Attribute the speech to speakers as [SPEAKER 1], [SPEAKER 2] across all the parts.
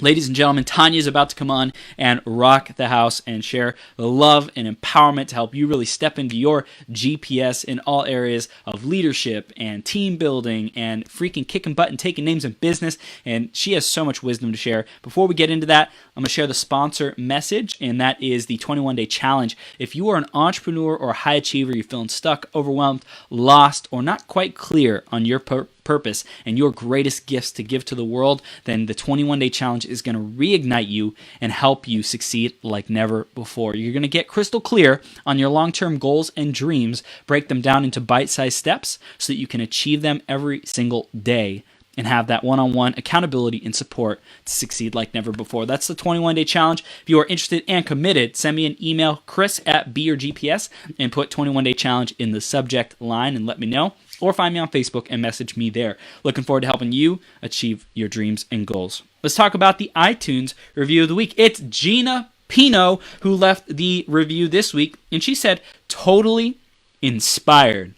[SPEAKER 1] Ladies and gentlemen, Tanya is about to come on and rock the house and share the love and empowerment to help you really step into your GPS in all areas of leadership and team building and freaking kicking butt and taking names in business. And she has so much wisdom to share. Before we get into that, I'm going to share the sponsor message, and that is the 21-day challenge. If you are an entrepreneur or a high achiever, you're feeling stuck, overwhelmed, lost, or not quite clear on your purpose and your greatest gifts to give to the world, then the 21-day challenge is going to reignite you and help you succeed like never before. You're going to get crystal clear on your long-term goals and dreams, break them down into bite-sized steps so that you can achieve them every single day and have that one-on-one accountability and support to succeed like never before. That's the 21-day challenge. If you are interested and committed, send me an email, chris@beyourgps, and put 21-day challenge in the subject line and let me know. Or find me on Facebook and message me there. Looking forward to helping you achieve your dreams and goals. Let's talk about the iTunes review of the week. It's Gina Pino who left the review this week, and she said, totally inspired.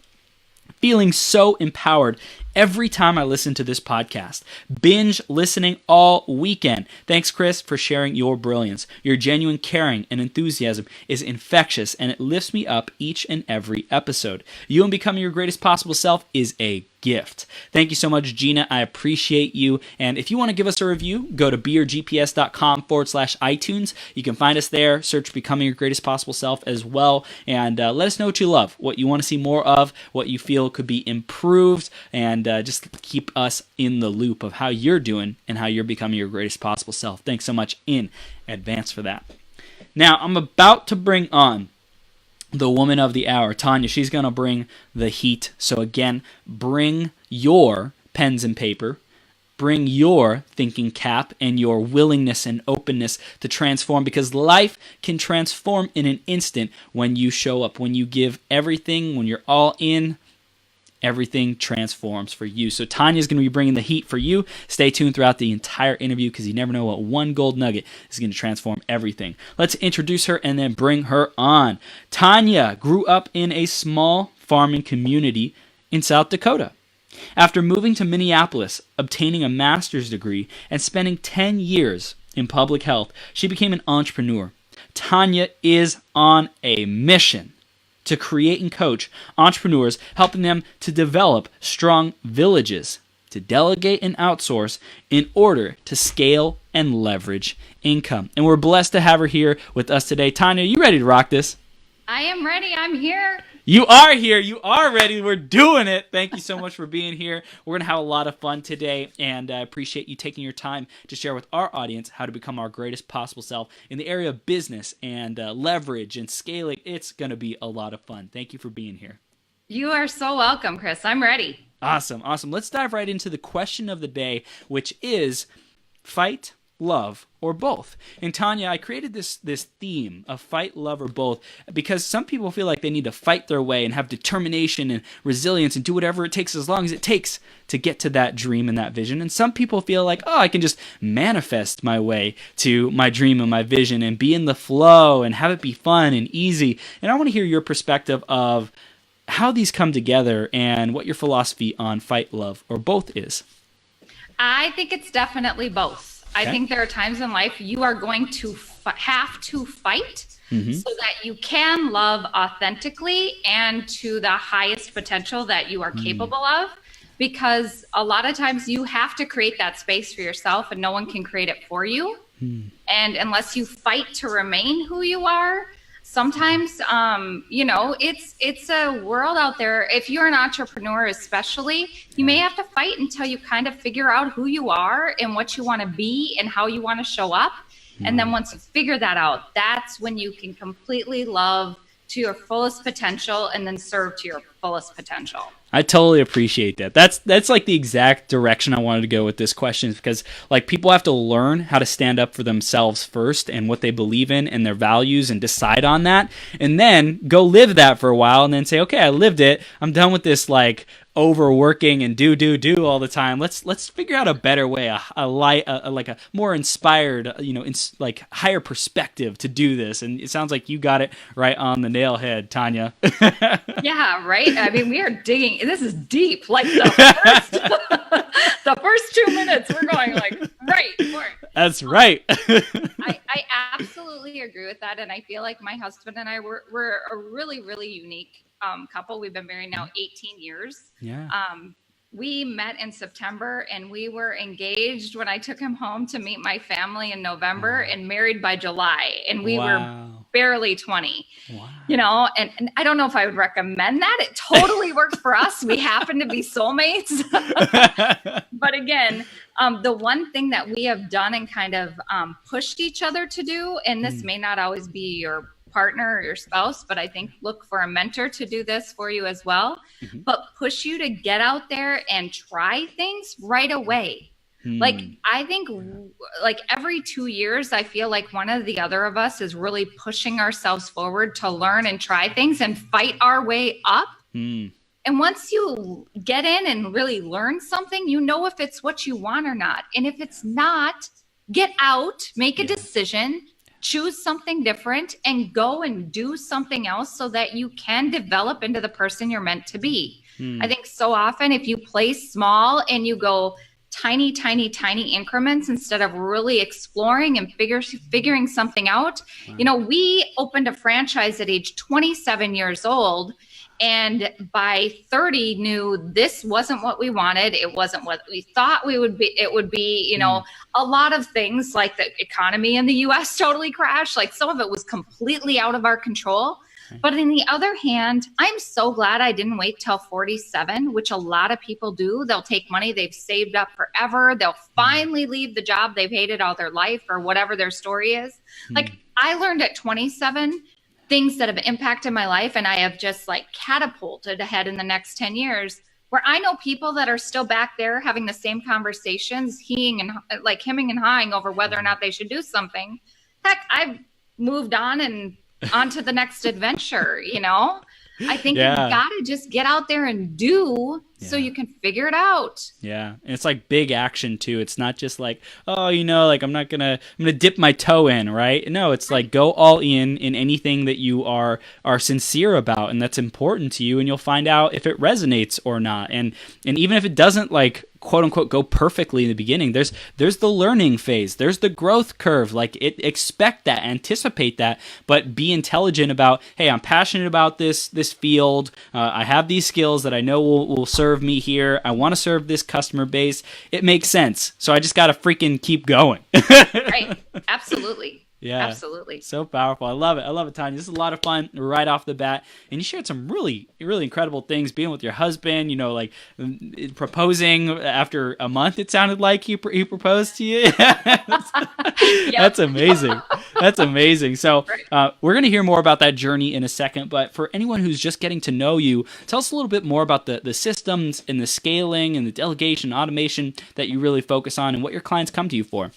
[SPEAKER 1] Feeling so empowered every time I listen to this podcast. Binge listening all weekend. Thanks, Chris, for sharing your brilliance. Your genuine caring and enthusiasm is infectious, and it lifts me up each and every episode. You and becoming your greatest possible self is a gift. Thank you so much, Gina. I appreciate you. And if you want to give us a review, go to beyourgps.com/iTunes. You can find us there. Search Becoming Your Greatest Possible Self as well. And let us know what you love, what you want to see more of, what you feel could be improved, and just keep us in the loop of how you're doing and how you're becoming your greatest possible self. Thanks so much in advance for that. Now, I'm about to bring on the woman of the hour, Tanya. She's going to bring the heat. So again, bring your pens and paper, bring your thinking cap and your willingness and openness to transform, because life can transform in an instant when you show up, when you give everything, when you're all in. Everything transforms for you. So Tanya's going to be bringing the heat for you. Stay tuned throughout the entire interview, because you never know what one gold nugget is going to transform everything. Let's introduce her and then bring her on. Tanya grew up in a small farming community in South Dakota. After moving to Minneapolis, obtaining a master's degree, and spending 10 years in public health, she became an entrepreneur. Tanya is on a mission to create and coach entrepreneurs, helping them to develop strong villages, to delegate and outsource in order to scale and leverage income. And we're blessed to have her here with us today. Tanya, you ready to rock this?
[SPEAKER 2] I am ready. I'm here.
[SPEAKER 1] You are here. You are ready. We're doing it. Thank you so much for being here. We're going to have a lot of fun today, and I appreciate you taking your time to share with our audience how to become our greatest possible self in the area of business and leverage and scaling. It's going to be a lot of fun. Thank you for being here.
[SPEAKER 2] You are so welcome, Chris. I'm ready.
[SPEAKER 1] Awesome. Let's dive right into the question of the day, which is fight, love, or both. And Tanya, I created this theme of fight, love, or both because some people feel like they need to fight their way and have determination and resilience and do whatever it takes as long as it takes to get to that dream and that vision. And some people feel like, I can just manifest my way to my dream and my vision and be in the flow and have it be fun and easy. And I want to hear your perspective of how these come together and what your philosophy on fight, love, or both is.
[SPEAKER 2] I think it's definitely both.
[SPEAKER 1] Okay.
[SPEAKER 2] I think there are times in life you are going to have to fight so that you can love authentically and to the highest potential that you are capable of, because a lot of times you have to create that space for yourself and no one can create it for you. And unless you fight to remain who you are, sometimes, it's a world out there. If you're an entrepreneur, especially, you may have to fight until you kind of figure out who you are and what you want to be and how you want to show up. And then once you figure that out, that's when you can completely love to your fullest potential and then serve to your fullest potential.
[SPEAKER 1] I totally appreciate that. That's like the exact direction I wanted to go with this question, because like people have to learn how to stand up for themselves first and what they believe in and their values and decide on that, and then go live that for a while and then say, okay, I lived it. I'm done with this like overworking and do all the time. Let's figure out a better way, a more inspired, like higher perspective to do this. And it sounds like you got it right on the nail head, Tanya.
[SPEAKER 2] Yeah, right. I mean, we are digging. This is deep. Like the first 2 minutes, we're going like right for it.
[SPEAKER 1] That's right.
[SPEAKER 2] I absolutely agree with that. And I feel like my husband and I we're a really, really unique couple. We've been married now 18 years.
[SPEAKER 1] Yeah.
[SPEAKER 2] We met in September and we were engaged when I took him home to meet my family in November and married by July. And we were barely 20, and I don't know if I would recommend that. It totally worked for us. We happen to be soulmates. But again, the one thing that we have done and kind of pushed each other to do, and this may not always be your partner or your spouse, but I think look for a mentor to do this for you as well, but push you to get out there and try things right away. Like, I think like every 2 years, I feel like one of the other of us is really pushing ourselves forward to learn and try things and fight our way up. And once you get in and really learn something, you know if it's what you want or not. And if it's not, get out, make a decision, choose something different, and go and do something else so that you can develop into the person you're meant to be. I think so often if you play small and you go tiny, tiny, tiny increments instead of really exploring and figuring something out. We opened a franchise at age 27 years old. And by 30 knew this wasn't what we wanted. It wasn't what we thought it would be, a lot of things like the economy in the US totally crashed. Like some of it was completely out of our control. But on the other hand, I'm so glad I didn't wait till 47, which a lot of people do. They'll take money they've saved up forever. They'll finally leave the job they've hated all their life or whatever their story is. Like I learned at 27 things that have impacted my life, and I have just like catapulted ahead in the next 10 years, where I know people that are still back there having the same conversations, hemming and hawing over whether or not they should do something. Heck, I've moved on and on to the next adventure, I think you got to just get out there and do so you can figure it out.
[SPEAKER 1] Yeah. And it's like big action too. It's not just like, I'm going to dip my toe in, right? No, it's like go all in anything that you are sincere about and that's important to you, and you'll find out if it resonates or not. And even if it doesn't like quote unquote go perfectly in the beginning, there's the learning phase, there's the growth curve. Like expect that, anticipate that, but be intelligent about, hey, I'm passionate about this field. I have these skills that I know will serve me here. I want to serve this customer base. It makes sense. So I just got to freaking keep going.
[SPEAKER 2] Right. Absolutely. Yeah, absolutely.
[SPEAKER 1] So powerful. I love it, Tanya. This is a lot of fun right off the bat. And you shared some really, really incredible things, being with your husband, like proposing after a month, it sounded like he proposed to you. That's amazing. That's amazing. So we're going to hear more about that journey in a second. But for anyone who's just getting to know you, tell us a little bit more about the systems and the scaling and the delegation, automation that you really focus on and what your clients come to you for.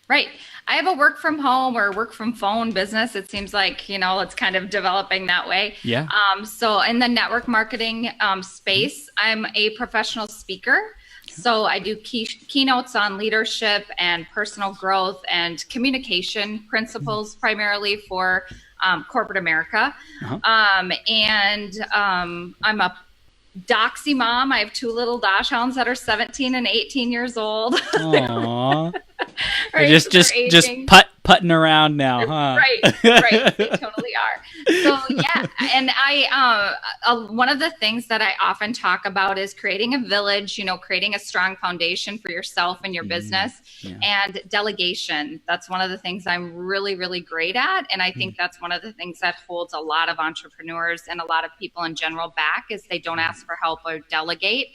[SPEAKER 2] Right. I have a work from home or work from phone business. It seems like, it's kind of developing that way.
[SPEAKER 1] Yeah.
[SPEAKER 2] So in the network marketing space, I'm a professional speaker. So I do keynotes on leadership and personal growth and communication principles, primarily for corporate America. I'm a Doxy mom. I have two little Dachshunds that are 17 and 18 years old.
[SPEAKER 1] Aww.
[SPEAKER 2] Right?
[SPEAKER 1] Just putting around now, huh?
[SPEAKER 2] Right. They totally are. So yeah, and I one of the things that I often talk about is creating a village. Creating a strong foundation for yourself and your business, and delegation. That's one of the things I'm really, really great at, and I think that's one of the things that holds a lot of entrepreneurs and a lot of people in general back is they don't ask for help or delegate.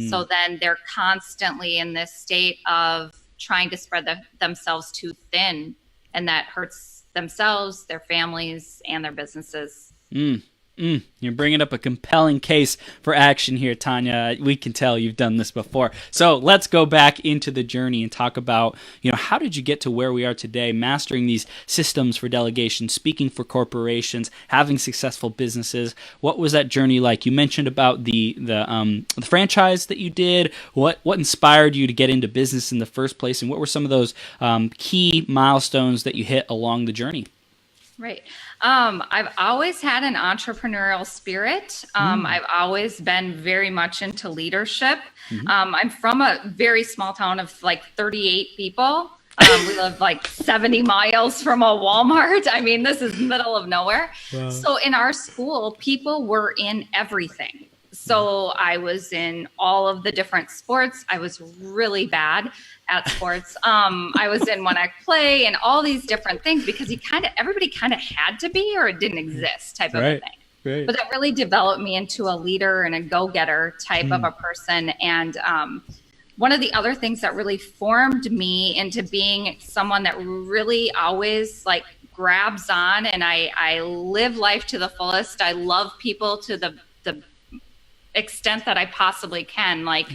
[SPEAKER 2] So then they're constantly in this state of trying to spread themselves too thin, and that hurts themselves, their families, and their businesses.
[SPEAKER 1] You're bringing up a compelling case for action here, Tanya. We can tell you've done this before. So let's go back into the journey and talk about, how did you get to where we are today, mastering these systems for delegation, speaking for corporations, having successful businesses? What was that journey like? You mentioned about the franchise that you did. What inspired you to get into business in the first place, and what were some of those key milestones that you hit along the journey?
[SPEAKER 2] Right. I've always had an entrepreneurial spirit. I've always been very much into leadership. I'm from a very small town of like 38 people. We live like 70 miles from a Walmart. I mean, this is middle of nowhere. Wow. So in our school, people were in everything. So I was in all of the different sports. I was really bad at sports. I was in one act play and all these different things because everybody kind of had to be, or it didn't exist type of a thing. Right. But that really developed me into a leader and a go-getter type of a person. And one of the other things that really formed me into being someone that really always like grabs on, and I live life to the fullest. I love people to the extent that I possibly can. Like,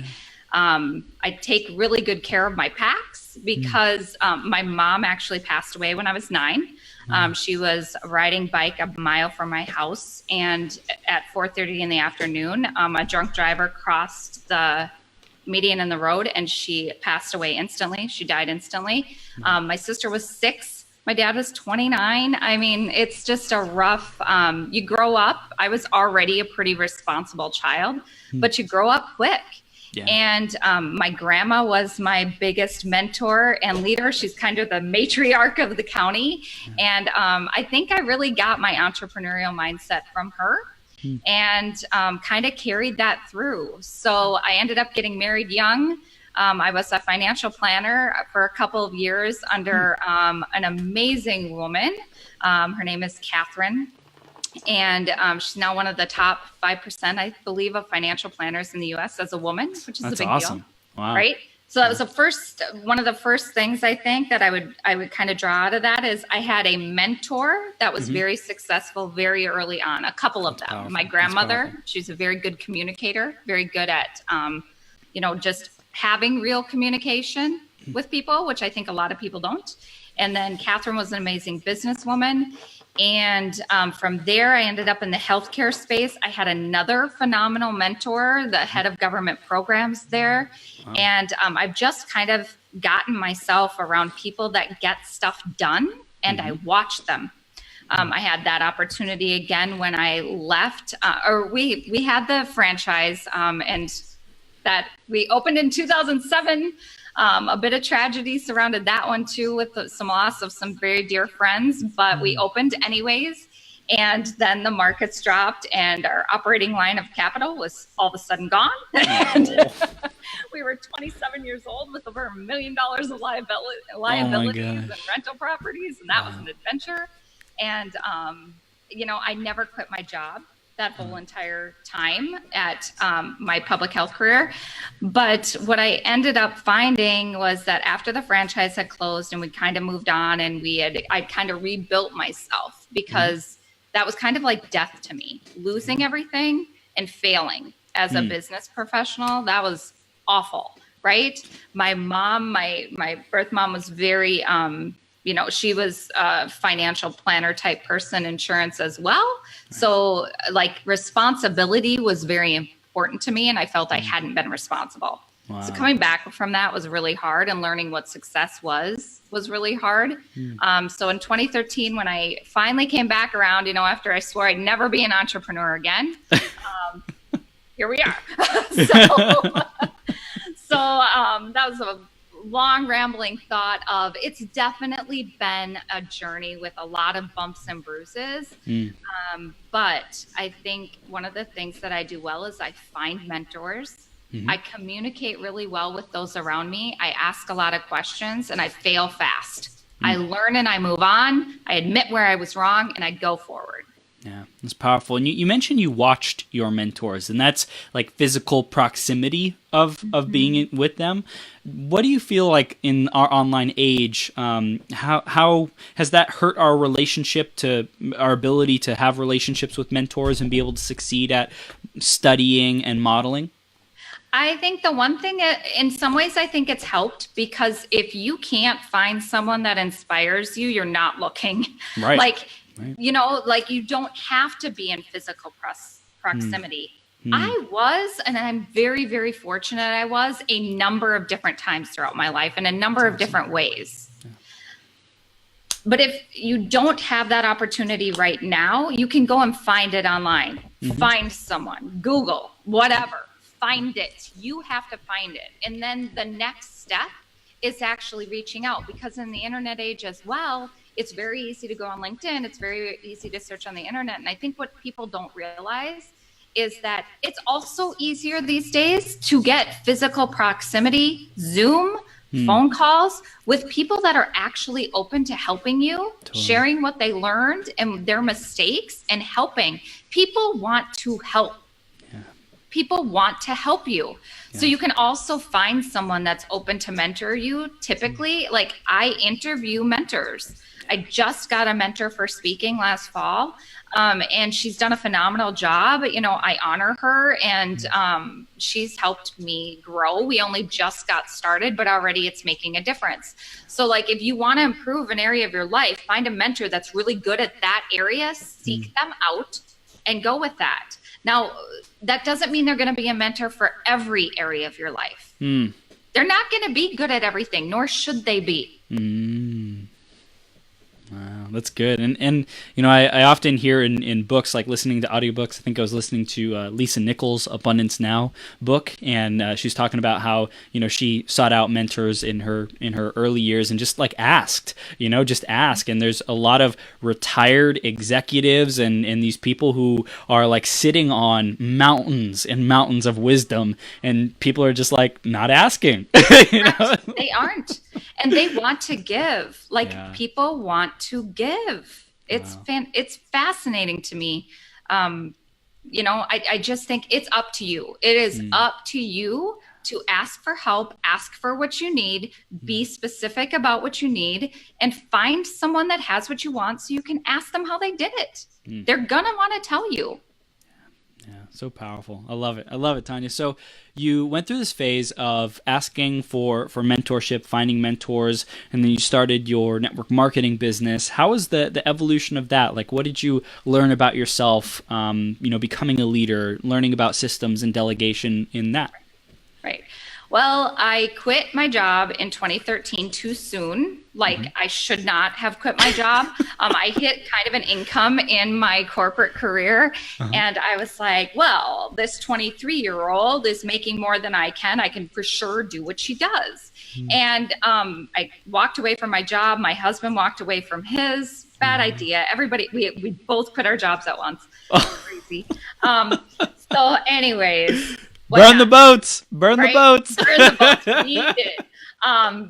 [SPEAKER 2] I take really good care of my packs because my mom actually passed away when I was 9. She was riding bike a mile from my house, and at 4:30 in the afternoon, a drunk driver crossed the median in the road, and she passed away instantly. She died instantly. My sister was 6. My dad was 29. I mean, it's just a rough, you grow up. I was already a pretty responsible child, but you grow up quick. Yeah. And my grandma was my biggest mentor and leader. She's kind of the matriarch of the county. And I think I really got my entrepreneurial mindset from her and kind of carried that through. So I ended up getting married young. I was a financial planner for a couple of years under an amazing woman. Her name is Catherine. And she's now one of the top 5%, I believe, of financial planners in the U.S. as a woman, which is a big
[SPEAKER 1] awesome.
[SPEAKER 2] deal.
[SPEAKER 1] Wow.
[SPEAKER 2] Right? So that was one of the first things I think that I would kind of draw out of that is I had a mentor that was very successful very early on, a couple of them.
[SPEAKER 1] Powerful.
[SPEAKER 2] My grandmother, she's a very good communicator, very good at, just having real communication with people, which I think a lot of people don't. And then Catherine was an amazing businesswoman. And from there, I ended up in the healthcare space. I had another phenomenal mentor, the head of government programs there. Wow. And I've just kind of gotten myself around people that get stuff done, and I watch them. I had that opportunity again when I left, or we had the franchise, and that we opened in 2007. A bit of tragedy surrounded that one too, with some loss of some very dear friends, but we opened anyways. And then the markets dropped and our operating line of capital was all of a sudden gone. And we were 27 years old with over $1 million of liabilities and rental properties. And that was an adventure. And, I never quit my job that whole entire time at my public health career. But what I ended up finding was that after the franchise had closed and we kind of moved on and I kind of rebuilt myself because that was kind of like death to me, losing everything and failing as a business professional. That was awful, right? My mom, my birth mom was very, she was a financial planner type person, insurance as well. So like responsibility was very important to me. And I felt I hadn't been responsible. Wow. So coming back from that was really hard, and learning what success was really hard. So in 2013, when I finally came back around, after I swore I'd never be an entrepreneur again, here we are. So that was a long rambling thought of, it's definitely been a journey with a lot of bumps and bruises. But I think one of the things that I do well is I find mentors. I communicate really well with those around me. I ask a lot of questions and I fail fast. I learn and I move on. I admit where I was wrong and I go forward.
[SPEAKER 1] Yeah, it's powerful. And you mentioned you watched your mentors, and that's like physical proximity of being with them. What do you feel like in our online age, how has that hurt our relationship to our ability to have relationships with mentors and be able to succeed at studying and modeling?
[SPEAKER 2] I think the one thing, in some ways, I think it's helped, because if you can't find someone that inspires you, you're not looking. Right. Right. You don't have to be in physical proximity. I was, and I'm very, very fortunate I was, a number of different times throughout my life in a number of different ways. Yeah. But if you don't have that opportunity right now, you can go and find it online. Find someone, Google, whatever, find it. You have to find it. And then the next step is actually reaching out, because in the internet age as well, it's very easy to go on LinkedIn. It's very easy to search on the internet. And I think what people don't realize is that it's also easier these days to get physical proximity, Zoom, phone calls with people that are actually open to helping you, sharing what they learned and their mistakes and helping. People want to help. People want to help you. So you can also find someone that's open to mentor you. Typically, like I interview mentors. I just got a mentor for speaking last fall, and she's done a phenomenal job. You know, I honor her, and she's helped me grow. We only just got started, but already it's making a difference. So like if you want to improve an area of your life, find a mentor that's really good at that area, seek them out and go with that. Now, that doesn't mean they're going to be a mentor for every area of your life. They're not going to be good at everything, nor should they be.
[SPEAKER 1] Wow, that's good. And you know, I often hear in books, like listening to audiobooks, I think I was listening to Lisa Nichols' Abundance Now book, and she's talking about how, you know, she sought out mentors in her early years and just like asked, you know, just ask. And there's a lot of retired executives and these people who are like sitting on mountains and mountains of wisdom, and people are just like not asking. You know?
[SPEAKER 2] They aren't. And they want to give. Like people want to give. It's it's fascinating to me. You know, I just think it's up to you. It is up to you to ask for help, ask for what you need, be specific about what you need, and find someone that has what you want so you can ask them how they did it. They're gonna want to tell you.
[SPEAKER 1] Yeah, so powerful. I love it. I love it, Tanya. So you went through this phase of asking for mentorship, finding mentors, and then you started your network marketing business. How was the evolution of that? Like, what did you learn about yourself, you know, becoming a leader, learning about systems and delegation in that?
[SPEAKER 2] Right. Well, I quit my job in 2013 too soon. Like I should not have quit my job. I hit kind of an income in my corporate career. And I was like, well, this 23-year-old is making more than I can for sure do what she does. And I walked away from my job. My husband walked away from his. Bad idea. Everybody, we both quit our jobs at once. Crazy. So anyways.
[SPEAKER 1] Burn the boats. Burn the boats.
[SPEAKER 2] Burn the boats. We did.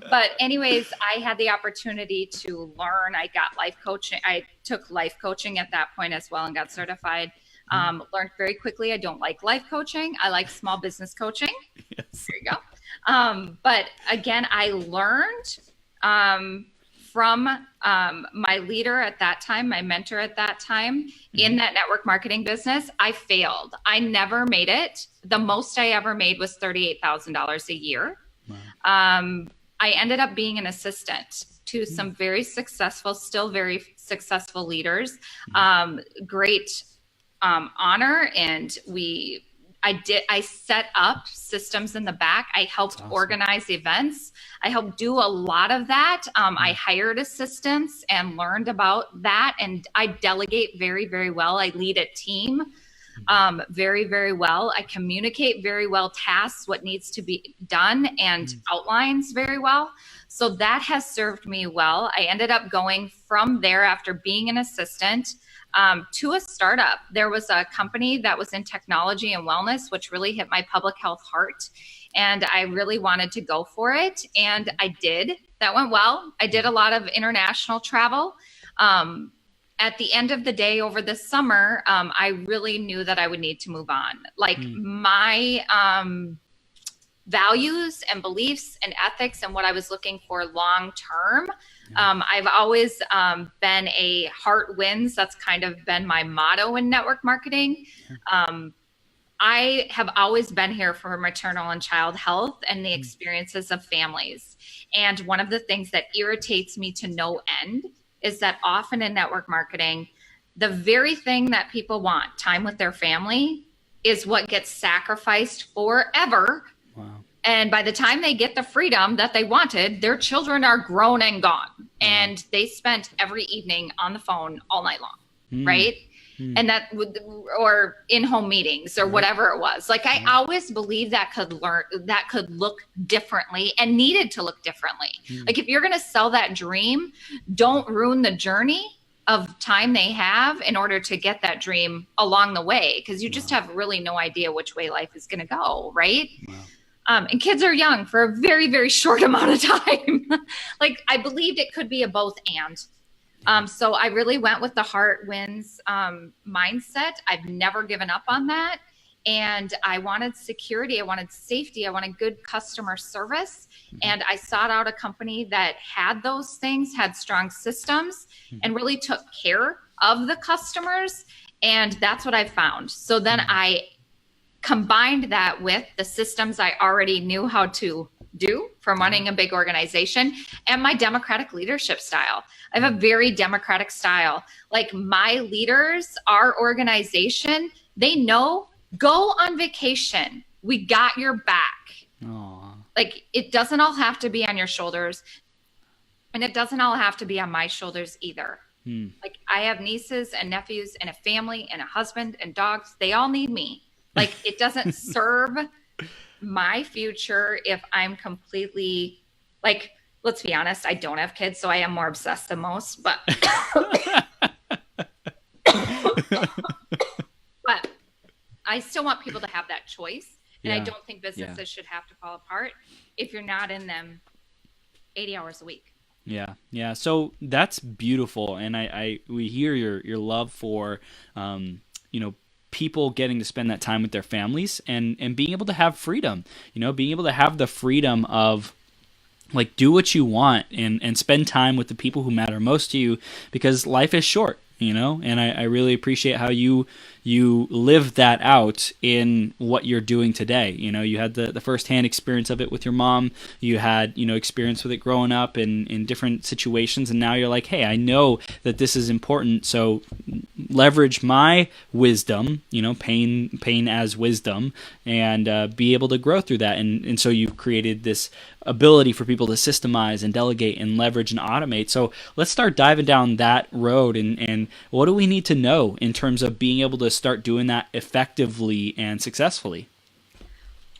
[SPEAKER 2] But anyways, I had the opportunity to learn. I got life coaching. I took life coaching at that point as well and got certified. Learned very quickly. I don't like life coaching. I like small business coaching. Yes. There you go. But again, I learned from my leader at that time, my mentor at that time in that network marketing business. I failed. I never made it. The most I ever made was $38,000 a year. Wow. I ended up being an assistant to some very successful, still very successful leaders. Great honor. And I set up systems in the back. I helped organize events. I helped do a lot of that. I hired assistants and learned about that. And I delegate very, very well. I lead a team very, very well. I communicate very well tasks, what needs to be done, and outlines very well. So that has served me well. I ended up going from there after being an assistant to a startup. There was a company that was in technology and wellness, which really hit my public health heart. And I really wanted to go for it. And I did. That went well. I did a lot of international travel. At the end of the day, over the summer, I really knew that I would need to move on. Like my values and beliefs and ethics and what I was looking for long term. I've always been a heart wins. That's kind of been my motto in network marketing. I have always been here for maternal and child health and the experiences of families. And one of the things that irritates me to no end is that often in network marketing, the very thing that people want, time with their family, is what gets sacrificed forever. Wow. And by the time they get the freedom that they wanted, their children are grown and gone. And they spent every evening on the phone all night long, right? And that would, or in-home meetings or whatever it was. Like I always believed that could look differently and needed to look differently. Like if you're going to sell that dream, don't ruin the journey of time they have in order to get that dream along the way. Cause you just have really no idea which way life is going to go. Right. And kids are young for a very, very short amount of time. Like I believed it could be a both and. So I really went with the heart wins mindset. I've never given up on that. And I wanted security. I wanted safety. I wanted good customer service. And I sought out a company that had those things, had strong systems, and really took care of the customers. And that's what I found. So then I combined that with the systems I already knew how to do from running a big organization and my democratic leadership style. I have a very democratic style. Like my leaders, our organization, they know, go on vacation. We got your back.
[SPEAKER 1] Aww.
[SPEAKER 2] Like it doesn't all have to be on your shoulders, and it doesn't all have to be on my shoulders either. Like I have nieces and nephews and a family and a husband and dogs. They all need me. Like it doesn't serve my future if I'm completely, like, let's be honest, I don't have kids, so I am more obsessed than most, but but I still want people to have that choice. And I don't think businesses should have to fall apart if you're not in them 80 hours a week.
[SPEAKER 1] Yeah. So that's beautiful. And we hear your love for, people getting to spend that time with their families and being able to have freedom, being able to have the freedom of like, do what you want and spend time with the people who matter most to you, because life is short, and I really appreciate how you live that out in what you're doing today. You had the firsthand experience of it with your mom. You had, experience with it growing up in different situations. And now you're like, hey, I know that this is important. So leverage my wisdom, pain as wisdom, and be able to grow through that. And so you've created this ability for people to systemize and delegate and leverage and automate. So let's start diving down that road. And what do we need to know in terms of being able to start doing that effectively and successfully?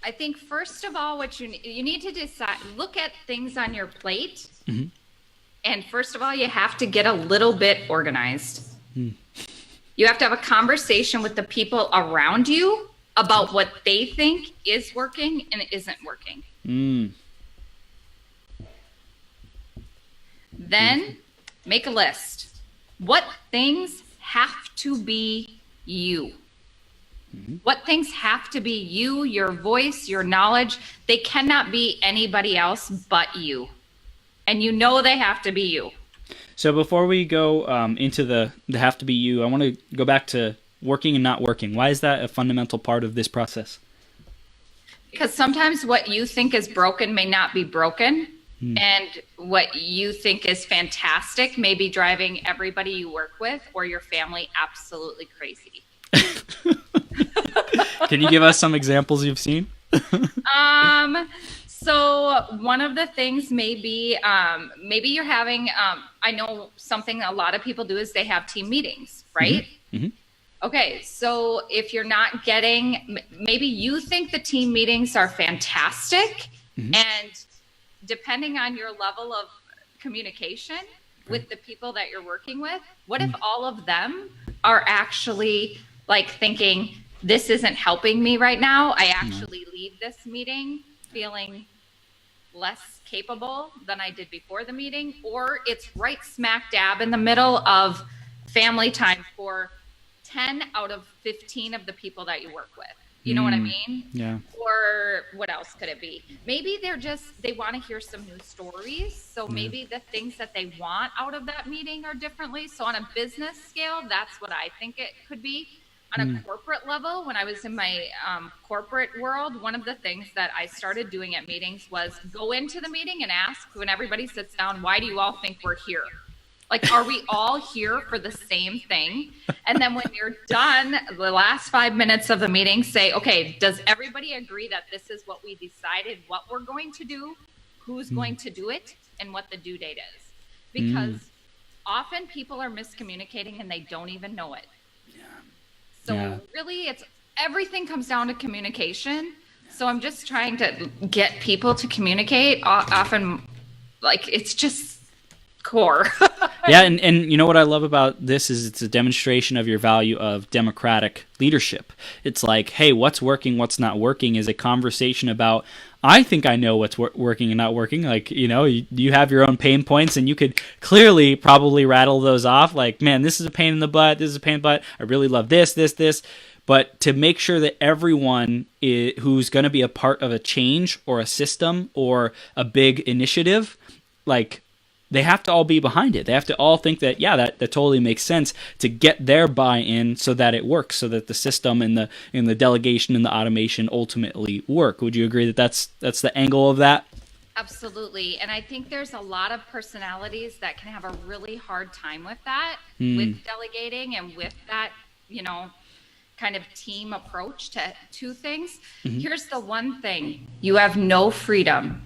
[SPEAKER 2] I think first of all, what you need to decide, look at things on your plate. And first of all, you have to get a little bit organized. You have to have a conversation with the people around you about what they think is working and isn't working. Then make a list. What things have to be you? What things have to be you, your voice, your knowledge? They cannot be anybody else but you. And they have to be you.
[SPEAKER 1] So before we go into the have to be you, I want to go back to working and not working. Why is that a fundamental part of this process?
[SPEAKER 2] Because sometimes what you think is broken may not be broken. And what you think is fantastic may be driving everybody you work with or your family absolutely crazy.
[SPEAKER 1] Can you give us some examples you've seen?
[SPEAKER 2] So one of the things may be, maybe you're having, I know something a lot of people do is they have team meetings, right? Okay, so if you're not getting, maybe you think the team meetings are fantastic, and depending on your level of communication with the people that you're working with, what if all of them are actually like thinking, this isn't helping me right now. I actually leave this meeting feeling less capable than I did before the meeting, or it's right smack dab in the middle of family time for 10 out of 15 of the people that you work with. You know what I mean?
[SPEAKER 1] Yeah.
[SPEAKER 2] Or what else could it be? Maybe they want to hear some new stories. So maybe the things that they want out of that meeting are differently. So on a business scale, that's what I think it could be. On a corporate level, when I was in my corporate world, one of the things that I started doing at meetings was go into the meeting and ask when everybody sits down, why do you all think we're here? Like, are we all here for the same thing? And then when you're done, the last 5 minutes of the meeting, say, okay, does everybody agree that this is what we decided, what we're going to do, who's going to do it, and what the due date is? Because often people are miscommunicating and they don't even know it. So really everything comes down to communication. So I'm just trying to get people to communicate often, like it's just core.
[SPEAKER 1] Yeah, and you know what I love about this is it's a demonstration of your value of democratic leadership. It's like, hey, what's working, what's not working is a conversation about, I think I know what's working and not working. Like, you have your own pain points, and you could clearly probably rattle those off. Like, man, this is a pain in the butt. This is a pain in the butt. I really love this. But to make sure that everyone who's going to be a part of a change or a system or a big initiative, like, they have to all be behind it. They have to all think that, yeah, that totally makes sense, to get their buy-in so that it works, so that the system and the delegation and the automation ultimately work. Would you agree that that's the angle of that?
[SPEAKER 2] Absolutely. And I think there's a lot of personalities that can have a really hard time with that, with delegating and with that, kind of team approach to things. Here's the one thing: you have no freedom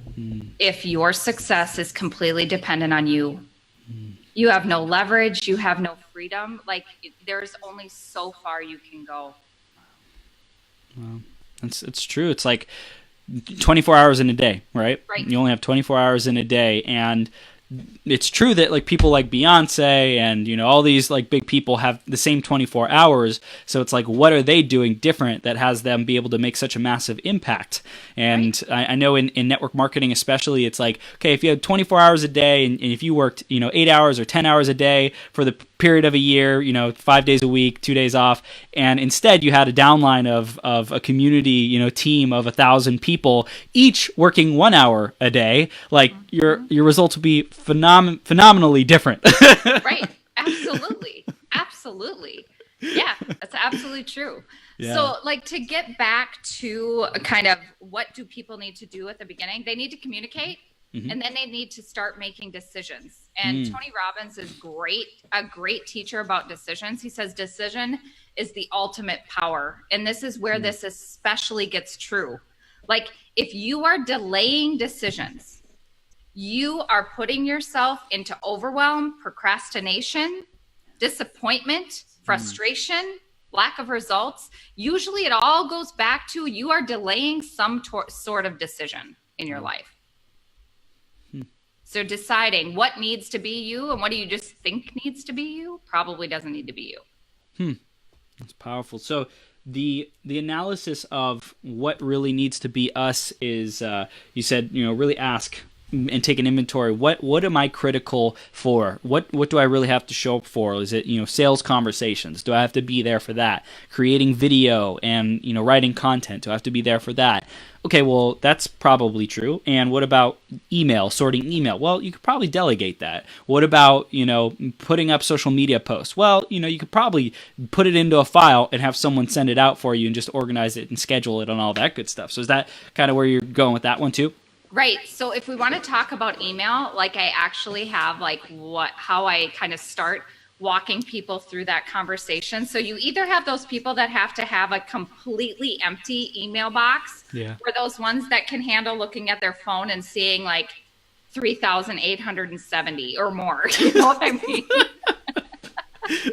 [SPEAKER 2] if your success is completely dependent on you. You have no leverage, you have no freedom. Like, there's only so far you can go.
[SPEAKER 1] Well, it's true. It's like 24 hours in a day, right?
[SPEAKER 2] Right.
[SPEAKER 1] You only have 24 hours in a day, and it's true that like people like Beyonce and all these like big people have the same 24 hours. So it's like, what are they doing different that has them be able to make such a massive impact? And I know in network marketing especially, it's like, okay, if you had 24 hours a day and if you worked 8 hours or 10 hours a day for the period of a year, 5 days a week, 2 days off, and instead you had a downline of a community team of 1,000 people, each working 1 hour a day, like your results would be phenomenally different.
[SPEAKER 2] Right. Absolutely. Yeah, that's absolutely true.
[SPEAKER 1] Yeah.
[SPEAKER 2] So, like, to get back to kind of what do people need to do at the beginning, they need to communicate, and then they need to start making decisions. And Tony Robbins is a great teacher about decisions. He says decision is the ultimate power. And this is where this especially gets true. Like, if you are delaying decisions, you are putting yourself into overwhelm, procrastination, disappointment, frustration, lack of results. Usually it all goes back to you are delaying some sort of decision in your life. So deciding what needs to be you and what do you just think needs to be you probably doesn't need to be you.
[SPEAKER 1] That's powerful. So the analysis of what really needs to be us is, you said, really ask and take an inventory. What am I critical for? What do I really have to show up for? Is it, sales conversations? Do I have to be there for that? Creating video and, writing content. Do I have to be there for that? Okay, well, that's probably true. And what about email, sorting email? Well, you could probably delegate that. What about, putting up social media posts? Well, you could probably put it into a file and have someone send it out for you and just organize it and schedule it and all that good stuff. So is that kind of where you're going with that one too?
[SPEAKER 2] Right. So if we want to talk about email, like I actually have how I kind of start walking people through that conversation. So you either have those people that have to have a completely empty email box, or those ones that can handle looking at their phone and seeing like 3,870 or more. You know what I mean?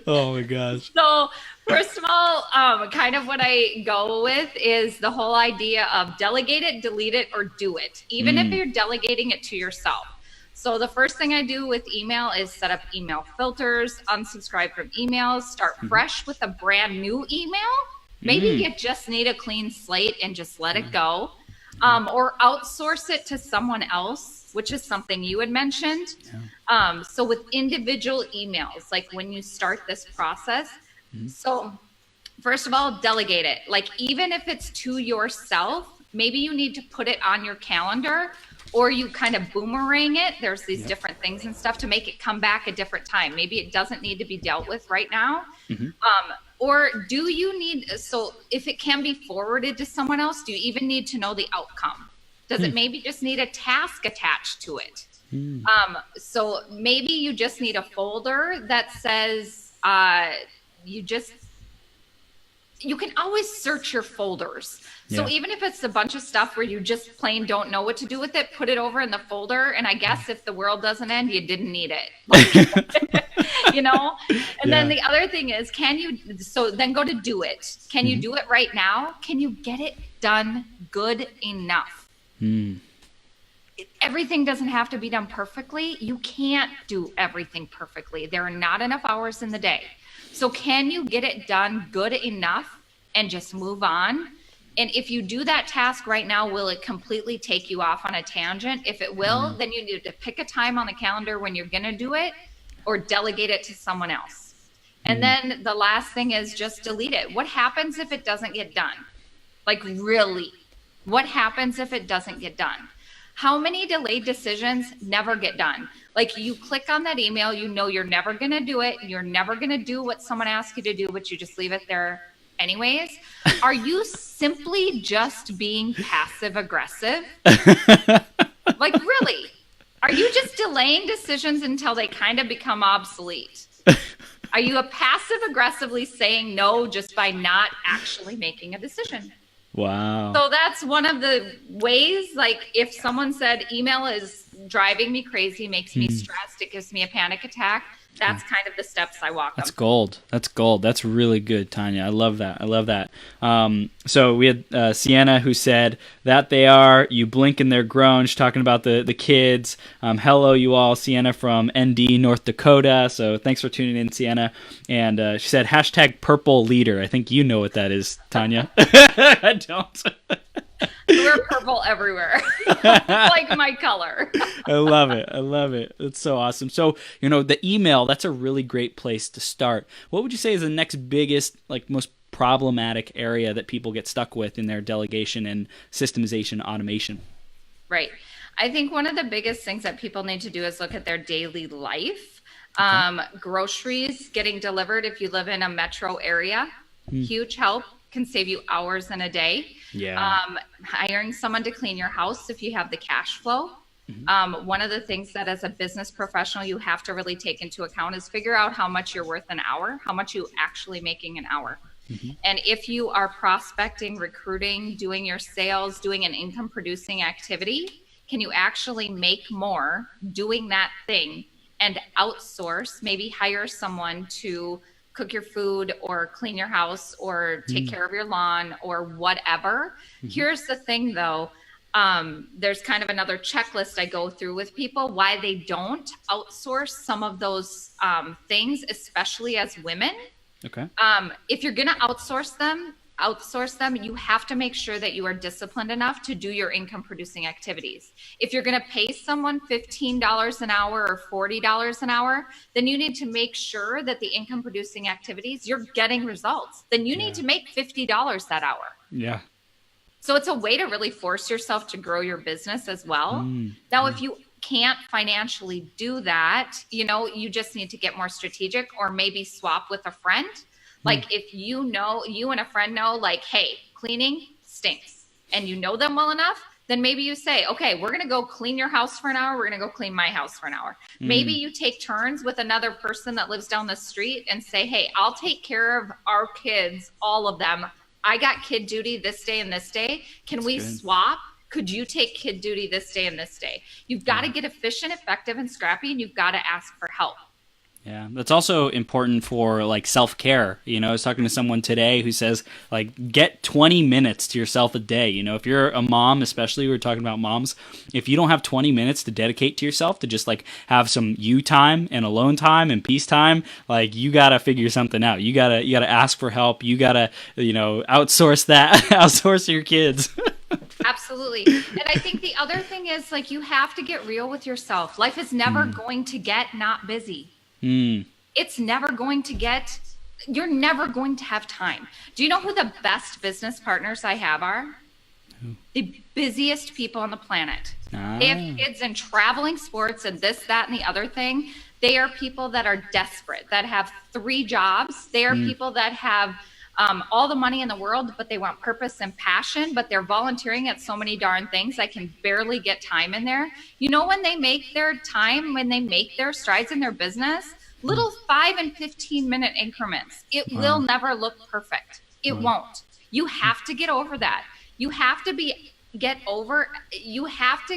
[SPEAKER 1] Oh my gosh.
[SPEAKER 2] So first of all, kind of what I go with is the whole idea of delegate it, delete it, or do it, even if you're delegating it to yourself. So the first thing I do with email is set up email filters, unsubscribe from emails, start fresh with a brand new email. Maybe you just need a clean slate and just let it go. Or outsource it to someone else, which is something you had mentioned. So with individual emails, like when you start this process, so first of all, delegate it. Like, even if it's to yourself, maybe you need to put it on your calendar, or you kind of boomerang it. There's these different things and stuff to make it come back a different time. Maybe it doesn't need to be dealt with right now. Or do you need, so if it can be forwarded to someone else, do you even need to know the outcome? Does it maybe just need a task attached to it? So maybe you just need a folder that says, you can always search your folders. So even if it's a bunch of stuff where you just plain don't know what to do with it, put it over in the folder. And I guess if the world doesn't end, you didn't need it. you know? And then
[SPEAKER 1] Yeah.
[SPEAKER 2] the other thing is, so then go to do it. Can you do it right now? Can you get it done good enough? Everything doesn't have to be done perfectly. You can't do everything perfectly. There are not enough hours in the day. So can you get it done good enough and just move on? And if you do that task right now, will it completely take you off on a tangent? If it will, then you need to pick a time on the calendar when you're going to do it, or delegate it to someone else. And then the last thing is just delete it. What happens if it doesn't get done? Like, really, what happens if it doesn't get done? How many delayed decisions never get done? Like, you click on that email, you know you're never going to do it. You're never going to do what someone asks you to do, but you just leave it there anyways. Are you simply just being passive aggressive? Like, really? Are you just delaying decisions until they kind of become obsolete? Are you a passive aggressively saying no just by not actually making a decision?
[SPEAKER 1] Wow.
[SPEAKER 2] So that's one of the ways, like, if someone said email is driving me crazy, makes me stressed, it gives me a panic attack, that's kind of the steps I walk
[SPEAKER 1] That's
[SPEAKER 2] them.
[SPEAKER 1] gold. That's gold. That's really good, Tanya. I love that. I love that. So we had Sienna who said that they are, you blink and they're grown. She's talking about the kids. Hello, you all. Sienna from ND, North Dakota. So thanks for tuning in, Sienna. And she said, hashtag purple leader. I think you know what that is, Tanya. I don't.
[SPEAKER 2] We're purple everywhere. Like my color.
[SPEAKER 1] I love it. I love it. It's so awesome. So, the email, that's a really great place to start. What would you say is the next biggest, like, most problematic area that people get stuck with in their delegation and systemization automation?
[SPEAKER 2] Right. I think one of the biggest things that people need to do is look at their daily life. Groceries getting delivered if you live in a metro area, huge help, can save you hours in a day.
[SPEAKER 1] Yeah.
[SPEAKER 2] Hiring someone to clean your house if you have the cash flow. One of the things that as a business professional you have to really take into account is figure out how much you're worth an hour, how much you actually making an hour. And if you are prospecting, recruiting, doing your sales, doing an income producing activity, can you actually make more doing that thing and outsource, maybe hire someone to cook your food or clean your house or take care of your lawn or whatever. Here's the thing though, there's kind of another checklist I go through with people why they don't outsource some of those things, especially as women.
[SPEAKER 1] Okay.
[SPEAKER 2] If you're going to outsource them, you have to make sure that you are disciplined enough to do your income producing activities. If you're going to pay someone $15 an hour or $40 an hour, then you need to make sure that the income producing activities, you're getting results. Then you need to make $50 that hour.
[SPEAKER 1] Yeah.
[SPEAKER 2] So it's a way to really force yourself to grow your business as well. Now, if you can't financially do that, you just need to get more strategic or maybe swap with a friend. Like if you and a friend know, like, hey, cleaning stinks and you know them well enough, then maybe you say, okay, we're going to go clean your house for an hour. We're going to go clean my house for an hour. Maybe you take turns with another person that lives down the street and say, hey, I'll take care of our kids, all of them. I got kid duty this day and this day. Can we swap? Could you take kid duty this day and this day? You've got to get efficient, effective, and scrappy, and you've got to ask for help.
[SPEAKER 1] Yeah, that's also important for like self-care. I was talking to someone today who says like get 20 minutes to yourself a day. If you're a mom, especially, we were talking about moms, if you don't have 20 minutes to dedicate to yourself to just like have some you time and alone time and peace time, like you got to figure something out. You got to ask for help. You got to, outsource that, outsource your kids.
[SPEAKER 2] Absolutely. And I think the other thing is like you have to get real with yourself. Life is never going to get not busy. It's never going to get, you're never going to have time. Do you know who the best business partners I have are? The busiest people on the planet. They have kids in traveling sports and this, that, and the other thing. They are people that are desperate, that have 3 jobs. They are people that have all the money in the world, but they want purpose and passion, but they're volunteering at so many darn things. I can barely get time in there. When they make their time, when they make their strides in their business, little 5 and 15-minute increments, it will never look perfect. It won't. You have to get over that. You have to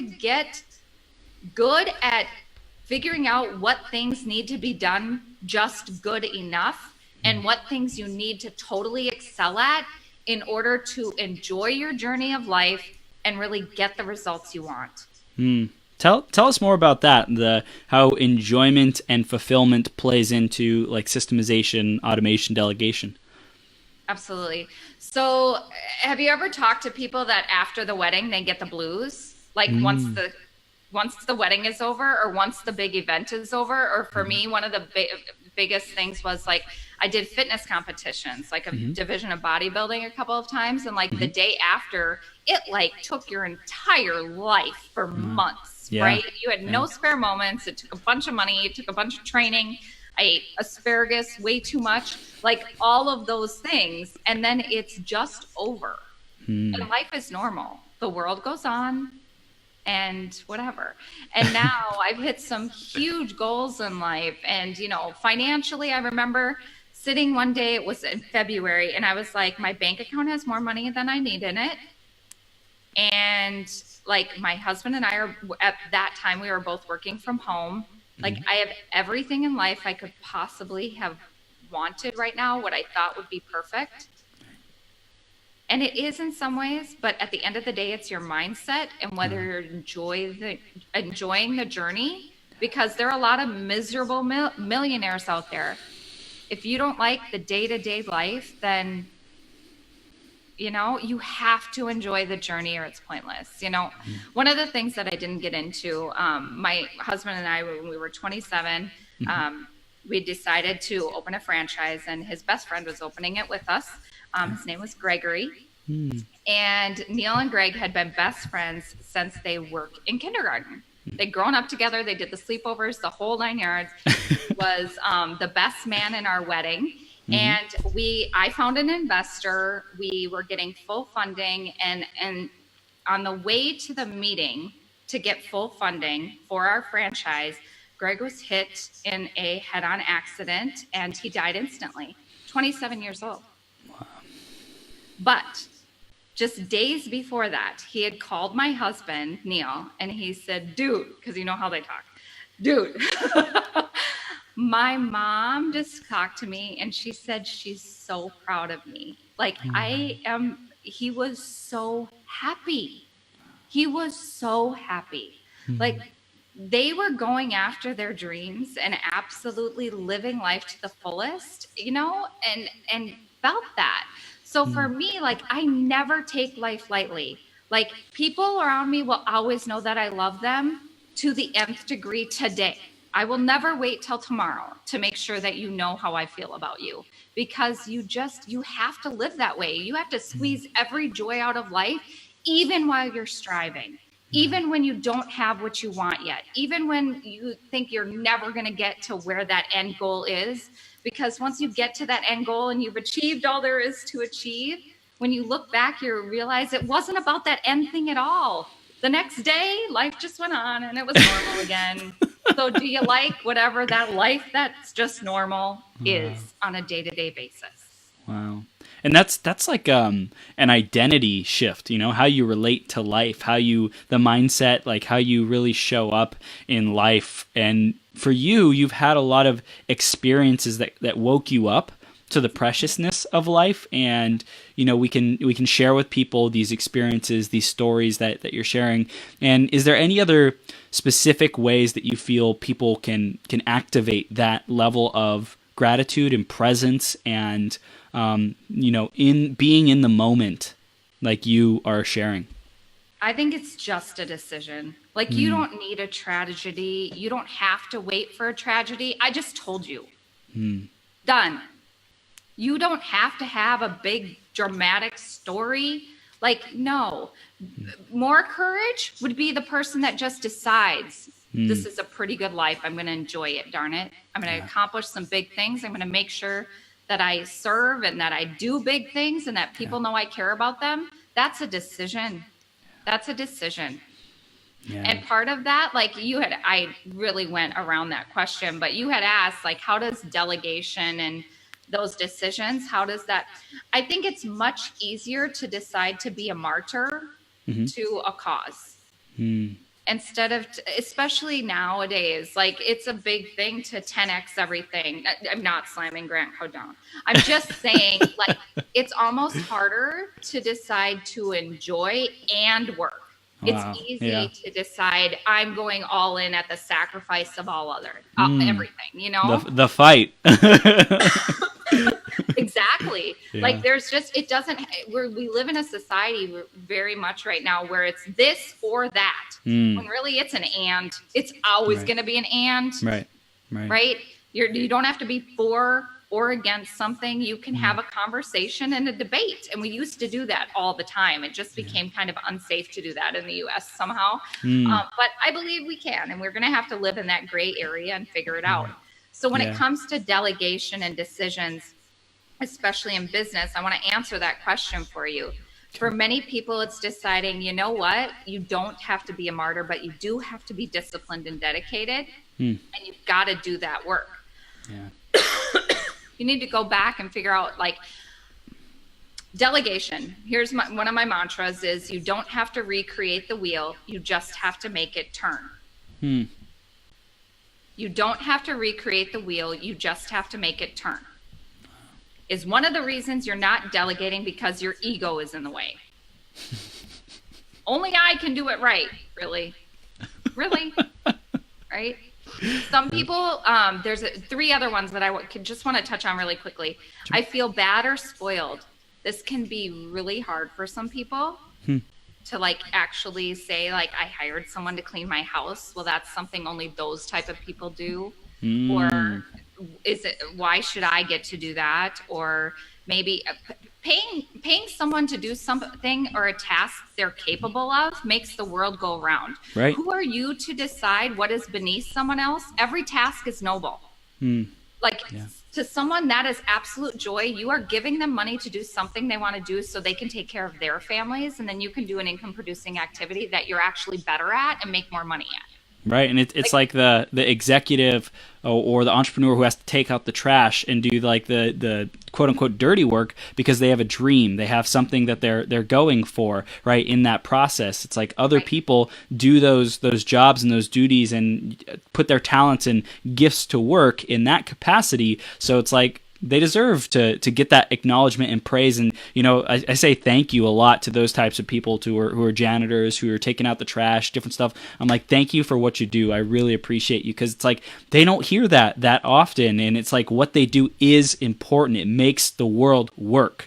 [SPEAKER 2] get good at figuring out what things need to be done just good enough and what things you need to totally excel at in order to enjoy your journey of life and really get the results you want.
[SPEAKER 1] Tell us more about that, how enjoyment and fulfillment plays into like systemization, automation, delegation.
[SPEAKER 2] Absolutely. So have you ever talked to people that after the wedding they get the blues? Like once the wedding is over, or once the big event is over? Or for me, one of the biggest things was like I did fitness competitions, like a division of bodybuilding a couple of times, and like the day after, it like took your entire life for months, right? You had no spare moments. It took a bunch of money. It took a bunch of training. I ate asparagus way too much, like all of those things. And then it's just over. And life is normal. The world goes on and whatever. And now I've hit some huge goals in life. And, you know, financially, I remember sitting one day, it was in February, and I was like, my bank account has more money than I need in it. And like my husband and I are, at that time, we were both working from home. Like I have everything in life I could possibly have wanted right now, what I thought would be perfect. And it is in some ways, but at the end of the day, it's your mindset and whether you're enjoying the journey, because there are a lot of miserable millionaires out there. If you don't like the day-to-day life, then you know, you have to enjoy the journey or it's pointless. You know, one of the things that I didn't get into, my husband and I, when we were 27, we decided to open a franchise, and his best friend was opening it with us. His name was Gregory. And Neil and Greg had been best friends since they worked in kindergarten. They'd grown up together. They did the sleepovers, the whole 9 yards. He was the best man in our wedding. And I found an investor. We were getting full funding, and on the way to the meeting to get full funding for our franchise, Greg was hit in a head-on accident and he died instantly, 27 years old. Wow. But just days before that, he had called my husband, Neil, and he said, dude, because you know how they talk, dude, my mom just talked to me and she said she's so proud of me. Like he was so happy. He was so happy. Like they were going after their dreams and absolutely living life to the fullest, you know, and felt that. So for me, like I never take life lightly. Like people around me will always know that I love them to the nth degree today. I will never wait till tomorrow to make sure that you know how I feel about you, because you have to live that way. You have to squeeze every joy out of life, even while you're striving, even when you don't have what you want yet, even when you think you're never going to get to where that end goal is, because once you get to that end goal and you've achieved all there is to achieve, when you look back, you realize it wasn't about that end thing at all. The next day, life just went on and it was normal again. So do you like whatever that life that's just normal is on a day-to-day basis?
[SPEAKER 1] Wow. And that's like an identity shift, you know, how you relate to life, the mindset, like how you really show up in life. And for you, you've had a lot of experiences that woke you up to the preciousness of life. And, you know, we can share with people these experiences, these stories that you're sharing. And is there any other specific ways that you feel people can activate that level of gratitude and presence and, you know, in being in the moment like you are sharing?
[SPEAKER 2] I think it's just a decision. Like you don't need a tragedy. You don't have to wait for a tragedy. I just told you. Done. You don't have to have a big dramatic story. Like, no. More courage would be the person that just decides, this is a pretty good life. I'm going to enjoy it, darn it. I'm going to accomplish some big things. I'm going to make sure that I serve and that I do big things and that people know I care about them. That's a decision. That's a decision. Yeah. And part of that, like I really went around that question, but you had asked, like, how does delegation and those decisions, how does that, I think it's much easier to decide to be a martyr to a cause. And instead of, especially nowadays, like it's a big thing to 10x everything. I'm not slamming Grant Code down. I'm just saying, like, it's almost harder to decide to enjoy and work.
[SPEAKER 1] Wow.
[SPEAKER 2] It's easy to decide I'm going all in at the sacrifice of all other everything, you know?
[SPEAKER 1] The fight.
[SPEAKER 2] Exactly. Yeah. Like there's just, it doesn't, we live in a society very much right now where it's this or that, when really it's an and. It's always going to be an and. Right? You don't have to be for or against something. You can have a conversation and a debate. And we used to do that all the time. It just became kind of unsafe to do that in the US somehow. But I believe we can, and we're going to have to live in that gray area and figure it out. So when it comes to delegation and decisions, especially in business, I want to answer that question for you. For many people, it's deciding, you know what, you don't have to be a martyr, but you do have to be disciplined and dedicated, and you've got to do that work. Yeah. You need to go back and figure out, like, delegation. Here's one of my mantras is you don't have to recreate the wheel, you just have to make it turn. You don't have to recreate the wheel, you just have to make it turn. Is one of the reasons you're not delegating because your ego is in the way. Only I can do it right. Really? Right? Some people, there's three other ones that I just want to touch on really quickly. I feel bad or spoiled. This can be really hard for some people to like actually say, like, I hired someone to clean my house. Well, that's something only those type of people do. Or is it, why should I get to do that? Or maybe paying someone to do something or a task they're capable of makes the world go round. Right. Who are you to decide what is beneath someone else? Every task is noble. To someone that is absolute joy, you are giving them money to do something they want to do so they can take care of their families, and then you can do an income producing activity that you're actually better at and make more money at.
[SPEAKER 1] Right, and it's like the executive or the entrepreneur who has to take out the trash and do like the quote unquote dirty work because they have a dream, they have something that they're going for, right? In that process, it's like other people do those jobs and those duties and put their talents and gifts to work in that capacity. So it's like they deserve to get that acknowledgement and praise. And, you know, I say thank you a lot to those types of people who are janitors, who are taking out the trash, different stuff. I'm like, thank you for what you do. I really appreciate you, because it's like they don't hear that often. And it's like what they do is important. It makes the world work.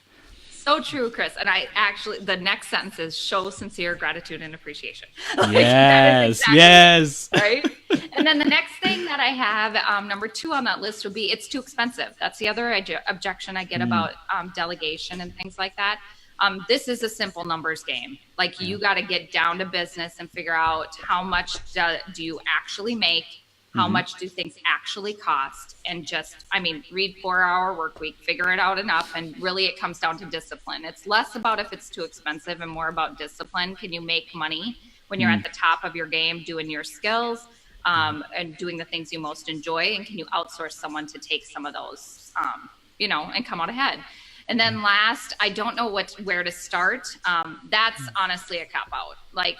[SPEAKER 2] So true, Chris. And I actually, the next sentence is show sincere gratitude and appreciation.
[SPEAKER 1] Yes, yes.
[SPEAKER 2] Right? And then the next thing that I have, number 2 on that list would be it's too expensive. That's the other objection I get about delegation and things like that. This is a simple numbers game. Like you got to get down to business and figure out how much do you actually make? How much do things actually cost? And just, I mean, read 4-Hour Work Week, figure it out enough. And really it comes down to discipline. It's less about if it's too expensive and more about discipline. Can you make money when you're at the top of your game, doing your skills and doing the things you most enjoy? And can you outsource someone to take some of those, and come out ahead? And then last, I don't know where to start. That's honestly a cop out. Like,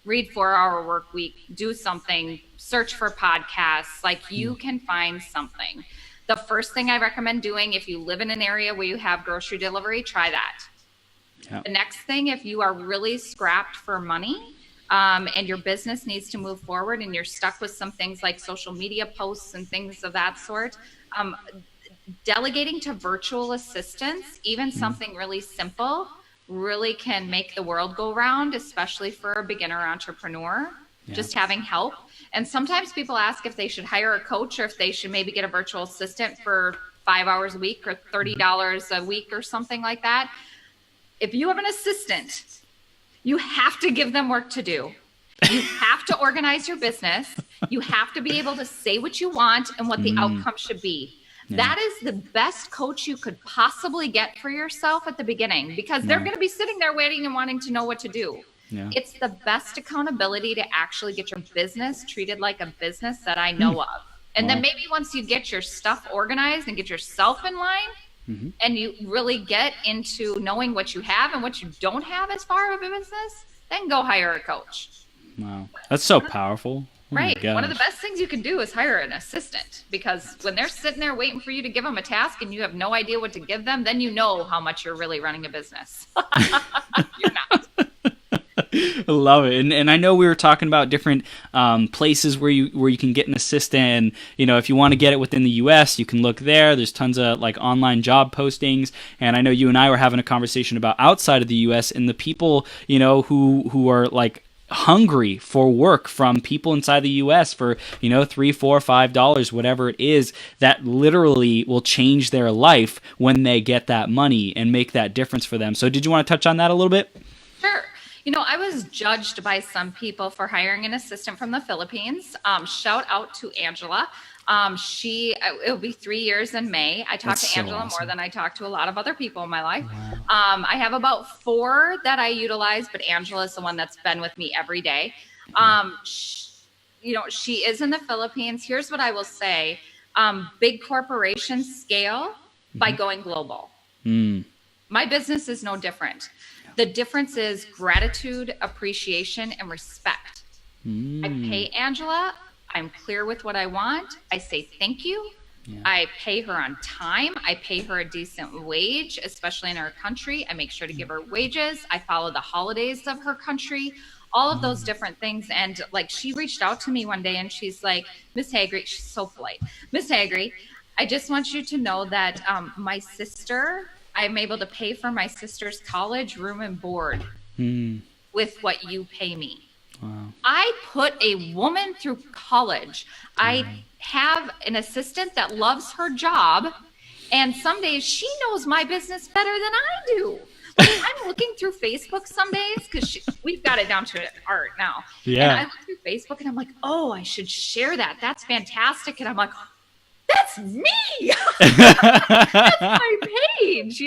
[SPEAKER 2] read 4-Hour Work Week, do something, search for podcasts, like you can find something. The first thing I recommend doing, if you live in an area where you have grocery delivery, try that. Yep. The next thing, if you are really scrapped for money and your business needs to move forward and you're stuck with some things like social media posts and things of that sort, delegating to virtual assistants, even something really simple, really can make the world go round, especially for a beginner entrepreneur, just having help. And sometimes people ask if they should hire a coach or if they should maybe get a virtual assistant for 5 hours a week or $30 a week or something like that. If you have an assistant, you have to give them work to do. You have to organize your business. You have to be able to say what you want and what the outcome should be. That is the best coach you could possibly get for yourself at the beginning, because they're going to be sitting there waiting and wanting to know what to do. Yeah. It's the best accountability to actually get your business treated like a business that I know of. And then maybe once you get your stuff organized and get yourself in line and you really get into knowing what you have and what you don't have as far as a business, then go hire a coach.
[SPEAKER 1] Wow. That's so powerful. Oh my
[SPEAKER 2] Right. One of the
[SPEAKER 1] gosh.
[SPEAKER 2] best things you can do is hire an assistant, because when they're sitting there waiting for you to give them a task and you have no idea what to give them, then you know how much you're really running a business. You're not.
[SPEAKER 1] I love it. And I know we were talking about different places where you can get an assistant. And, if you want to get it within the U.S., you can look there. There's tons of like online job postings. And I know you and I were having a conversation about outside of the U.S. and the people, who are like hungry for work from people inside the US for, $3, $4, $5, whatever it is, that literally will change their life when they get that money and make that difference for them. So did you want to touch on that a little bit?
[SPEAKER 2] Sure. I was judged by some people for hiring an assistant from the Philippines. Shout out to Angela. It'll be 3 years in May. I talk to Angela more than I talk to a lot of other people in my life. Wow. I have about 4 that I utilize, but Angela is the one that's been with me every day. She is in the Philippines. Here's what I will say. Big corporations scale by going global. My business is no different. The difference is gratitude, appreciation, and respect. I pay Angela. I'm clear with what I want. I say thank you. Yeah. I pay her on time. I pay her a decent wage, especially in our country. I make sure to give her wages. I follow the holidays of her country, all of those different things. And like, she reached out to me one day and she's like, Miss Hagre, she's so polite. Miss Hagre, I just want you to know that my sister, I'm able to pay for my sister's college, room and board with what you pay me. Wow. I put a woman through college. I have an assistant that loves her job, and some days she knows my business better than I do. Like, I'm looking through Facebook some days because we've got it down to art now. Yeah. And I look through Facebook and I'm like, oh, I should share that. That's fantastic. And I'm like, that's me. That's my page,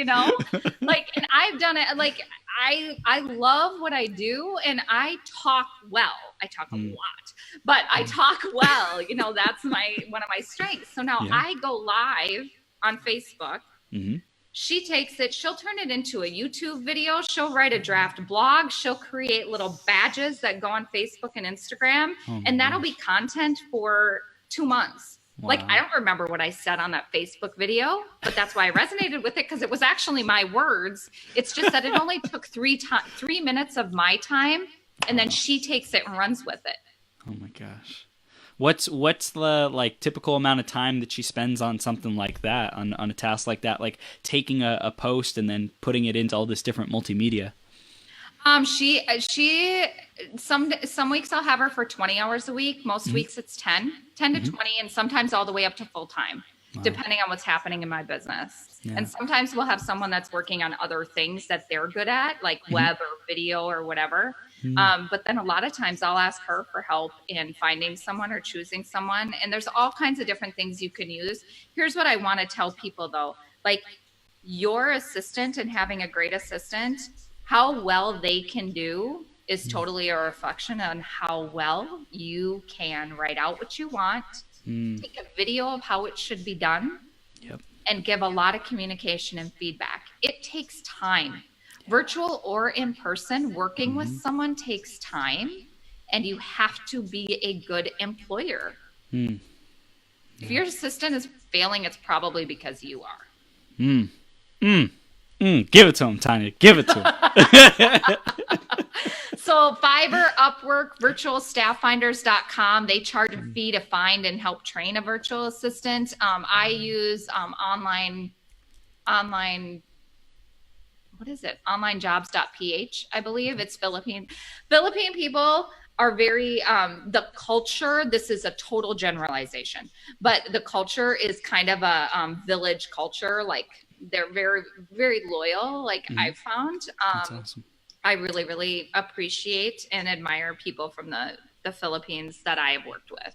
[SPEAKER 2] Like, and I've done it. Like, I love what I do, and I talk well. I talk a lot, but I talk well. That's one of my strengths. So now I go live on Facebook. She takes it, she'll turn it into a YouTube video. She'll write a draft blog. She'll create little badges that go on Facebook and Instagram, and that'll be content for 2 months. Wow. Like, I don't remember what I said on that Facebook video, but that's why I resonated with it, because it was actually my words. It's just that it only took 3 minutes of my time, and then she takes it and runs with it.
[SPEAKER 1] Oh my gosh. What's the like typical amount of time that she spends on something like that, on a task like that, like taking a post and then putting it into all this different multimedia? Some weeks I'll have her for 20 hours a week. Most weeks it's 10 to 20, and sometimes all the way up to full time, depending on what's happening in my business. Yeah. And sometimes we'll have someone that's working on other things that they're good at, like web or video or whatever. But then a lot of times I'll ask her for help in finding someone or choosing someone. And there's all kinds of different things you can use. Here's what I want to tell people though, like, your assistant and having a great assistant, how well they can do is totally a reflection on how well you can write out what you want, take a video of how it should be done, and give a lot of communication and feedback. It takes time. Virtual or in person, working with someone takes time, and you have to be a good employer. If your assistant is failing, it's probably because you are. Give it to him, Tanya. Give it to him.
[SPEAKER 2] So Fiverr, Upwork, virtualstafffinders.com. They charge a fee to find and help train a virtual assistant. I use online, what is it? Onlinejobs.ph, I believe. It's Philippine people are very, the culture, this is a total generalization, but the culture is kind of a village culture. Like, they're very, very loyal, like I've found.
[SPEAKER 1] That's awesome.
[SPEAKER 2] I really, really appreciate and admire people from the Philippines that I have worked with.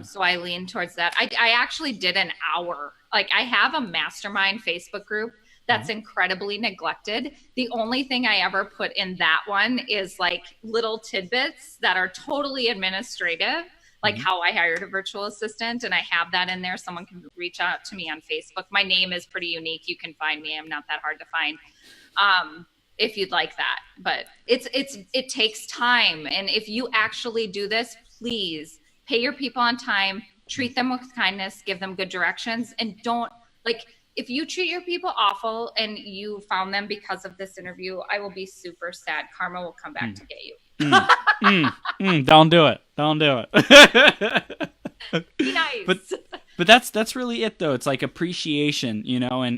[SPEAKER 2] So I lean towards that. I actually did an hour. Like, I have a mastermind Facebook group that's incredibly neglected. The only thing I ever put in that one is like little tidbits that are totally administrative, like how I hired a virtual assistant, and I have that in there. Someone can reach out to me on Facebook. My name is pretty unique. You can find me. I'm not that hard to find. if you'd like that. But it takes time. And if you actually do this, please pay your people on time, treat them with kindness, give them good directions, and don't, like, if you treat your people awful and you found them because of this interview, I will be super sad. Karma will come back to get you.
[SPEAKER 1] Don't do it. Don't do it.
[SPEAKER 2] Be nice.
[SPEAKER 1] But that's really it, though. It's like appreciation,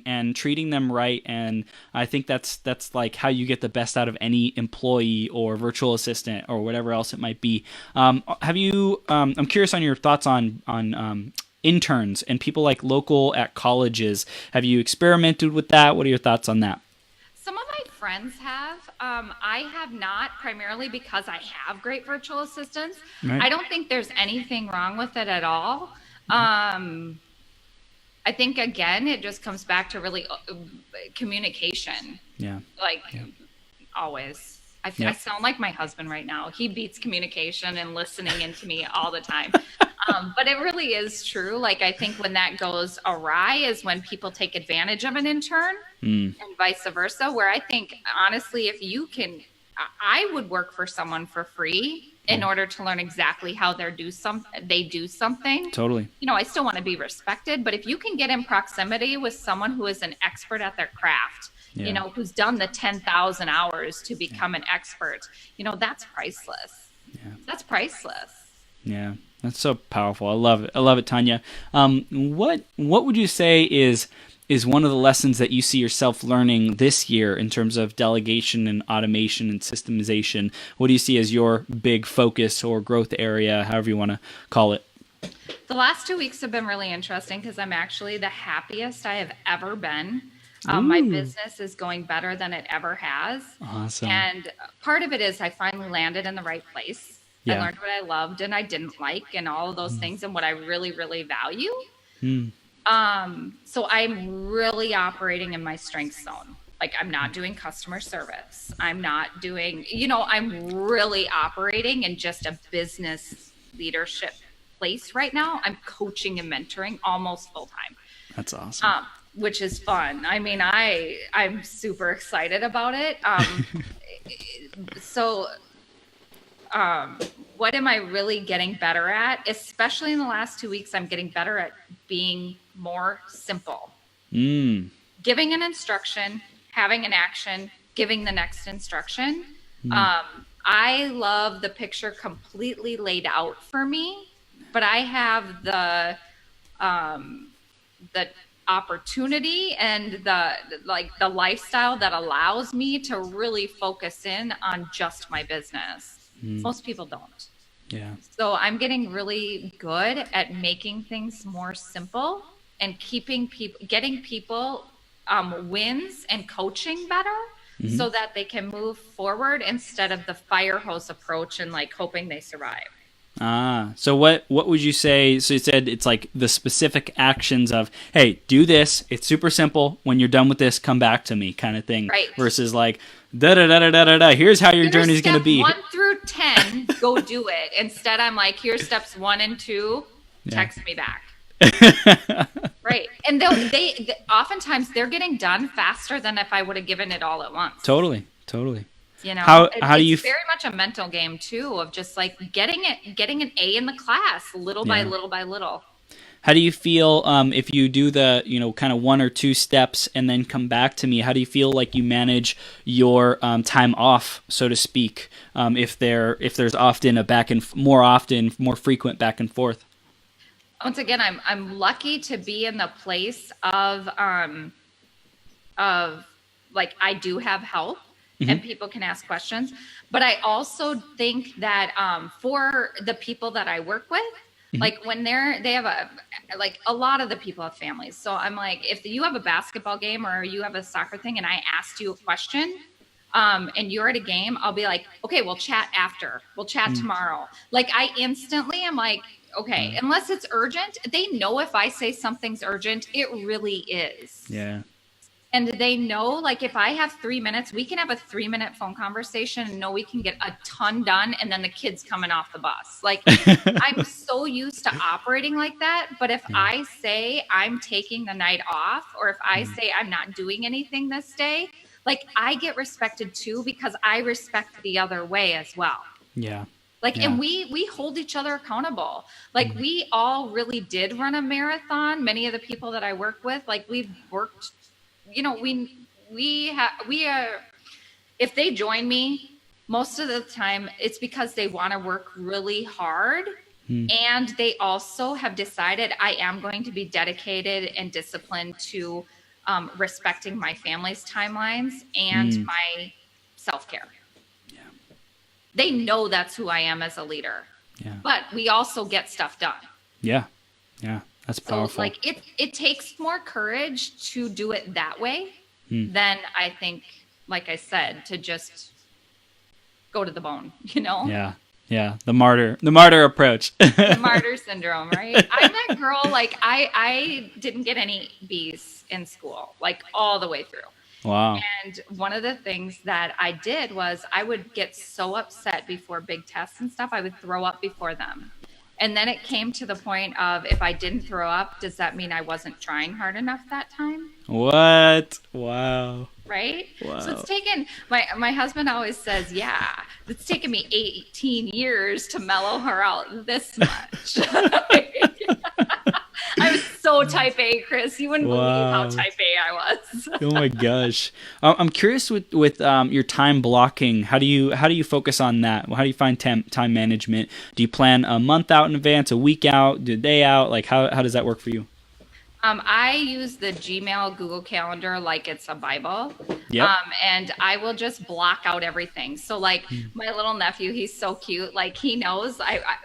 [SPEAKER 1] and treating them right. And I think that's like how you get the best out of any employee or virtual assistant or whatever else it might be. Have you? I'm curious on your thoughts on interns and people like local at colleges. Have you experimented with that? What are your thoughts on that?
[SPEAKER 2] Some of my friends have. I have not, primarily because I have great virtual assistants.
[SPEAKER 1] Right.
[SPEAKER 2] I don't think there's anything wrong with it at all. I think, again, it just comes back to really communication.
[SPEAKER 1] Yeah.
[SPEAKER 2] Always. I sound like my husband right now. He beats communication and listening into me all the time. But it really is true. Like, I think when that goes awry is when people take advantage of an intern and vice versa, where I think, honestly, if you can, I would work for someone for free in order to learn exactly how they do something.
[SPEAKER 1] Totally.
[SPEAKER 2] I still want to be respected, but if you can get in proximity with someone who is an expert at their craft, who's done the 10,000 hours to become an expert, that's priceless.
[SPEAKER 1] Yeah.
[SPEAKER 2] That's priceless.
[SPEAKER 1] Yeah. That's so powerful. I love it. I love it, Tanya. What would you say is one of the lessons that you see yourself learning this year in terms of delegation and automation and systemization? What do you see as your big focus or growth area, however you want to call it?
[SPEAKER 2] The last 2 weeks have been really interesting because I'm actually the happiest I have ever been. My business is going better than it ever has.
[SPEAKER 1] Awesome.
[SPEAKER 2] And part of it is I finally landed in the right place.
[SPEAKER 1] Yeah.
[SPEAKER 2] I learned what I loved and I didn't like and all of those things and what I really, really value. So I'm really operating in my strength zone. Like, I'm not doing customer service. I'm not doing, I'm really operating in just a business leadership place right now. I'm coaching and mentoring almost full time.
[SPEAKER 1] That's awesome.
[SPEAKER 2] Which is fun. I mean, I'm super excited about it. What am I really getting better at? Especially in the last 2 weeks, I'm getting better at being more simple. Giving an instruction, having an action, giving the next instruction. I love the picture completely laid out for me, but I have the opportunity and the lifestyle that allows me to really focus in on just my business. Most people don't.
[SPEAKER 1] Yeah.
[SPEAKER 2] So I'm getting really good at making things more simple and getting people wins and coaching better so that they can move forward instead of the fire hose approach and hoping they survive.
[SPEAKER 1] So what would you say? So you said it's like the specific actions of, hey, do this. It's super simple. When you're done with this, come back to me, kind of thing.
[SPEAKER 2] Right.
[SPEAKER 1] Versus like, da-da-da-da-da-da. Here's how your journey is going to be.
[SPEAKER 2] 1 through 10, go do it. Instead, I'm like, here's steps 1 and 2. Text me back. Right. And they oftentimes they're getting done faster than if I would have given it all at once.
[SPEAKER 1] Totally.
[SPEAKER 2] How do you?
[SPEAKER 1] It's
[SPEAKER 2] very much a mental game too, of just getting an A in the class, little by little by little.
[SPEAKER 1] How do you feel if you do the kind of 1 or 2 steps and then come back to me? How do you feel like you manage your time off, so to speak? If there's often more frequent back and forth.
[SPEAKER 2] Once again, I'm lucky to be in the place of I do have help. And people can ask questions. But I also think that for the people that I work with, when they have a lot of the people have families. So I'm like, if you have a basketball game or you have a soccer thing and I asked you a question and you're at a game, I'll be like, okay, we'll chat after. We'll chat tomorrow. I instantly am like, okay, unless it's urgent. They know if I say something's urgent, it really is.
[SPEAKER 1] Yeah.
[SPEAKER 2] And they know, if I have 3 minutes, we can have a 3-minute phone conversation and know we can get a ton done. And then the kid's coming off the bus. I'm so used to operating like that. But if I say I'm taking the night off, or if I say I'm not doing anything this day, like I get respected too, because I respect the other way as well.
[SPEAKER 1] Yeah.
[SPEAKER 2] Like,
[SPEAKER 1] Yeah.
[SPEAKER 2] and we hold each other accountable. Like we all really did run a marathon. Many of the people that I work with, like we've worked, you know, we are, if they join me, most of the time it's because they want to work really hard. And they also have decided I am going to be dedicated and disciplined to respecting my family's timelines and my self-care. They know that's who I am as a leader.
[SPEAKER 1] Yeah.
[SPEAKER 2] But we also get stuff done.
[SPEAKER 1] Yeah. Yeah. That's powerful.
[SPEAKER 2] So like it takes more courage to do it that way than I think, like I said, to just go to the bone, you know?
[SPEAKER 1] Yeah. Yeah. The martyr approach.
[SPEAKER 2] The martyr syndrome, right? I'm that girl, like I didn't get any B's in school, like all the way through.
[SPEAKER 1] Wow.
[SPEAKER 2] And one of the things that I did was I would get so upset before big tests and stuff, I would throw up before them. And then it came to the point of, if I didn't throw up, does that mean I wasn't trying hard enough that time?
[SPEAKER 1] What? Wow.
[SPEAKER 2] Right?
[SPEAKER 1] Wow.
[SPEAKER 2] So it's taken, my husband always says, yeah, it's taken me 18 years to mellow her out this much. I was so type A, Chris. You wouldn't believe how type A I was.
[SPEAKER 1] Oh my gosh. I'm curious with your time blocking. How do you focus on that? How do you find time management? Do you plan a month out in advance, a week out, a day out? Like how does that work for you?
[SPEAKER 2] I use the Gmail Google Calendar like it's a Bible.
[SPEAKER 1] Yep.
[SPEAKER 2] And I will just block out everything. So like my little nephew, he's so cute. Like he knows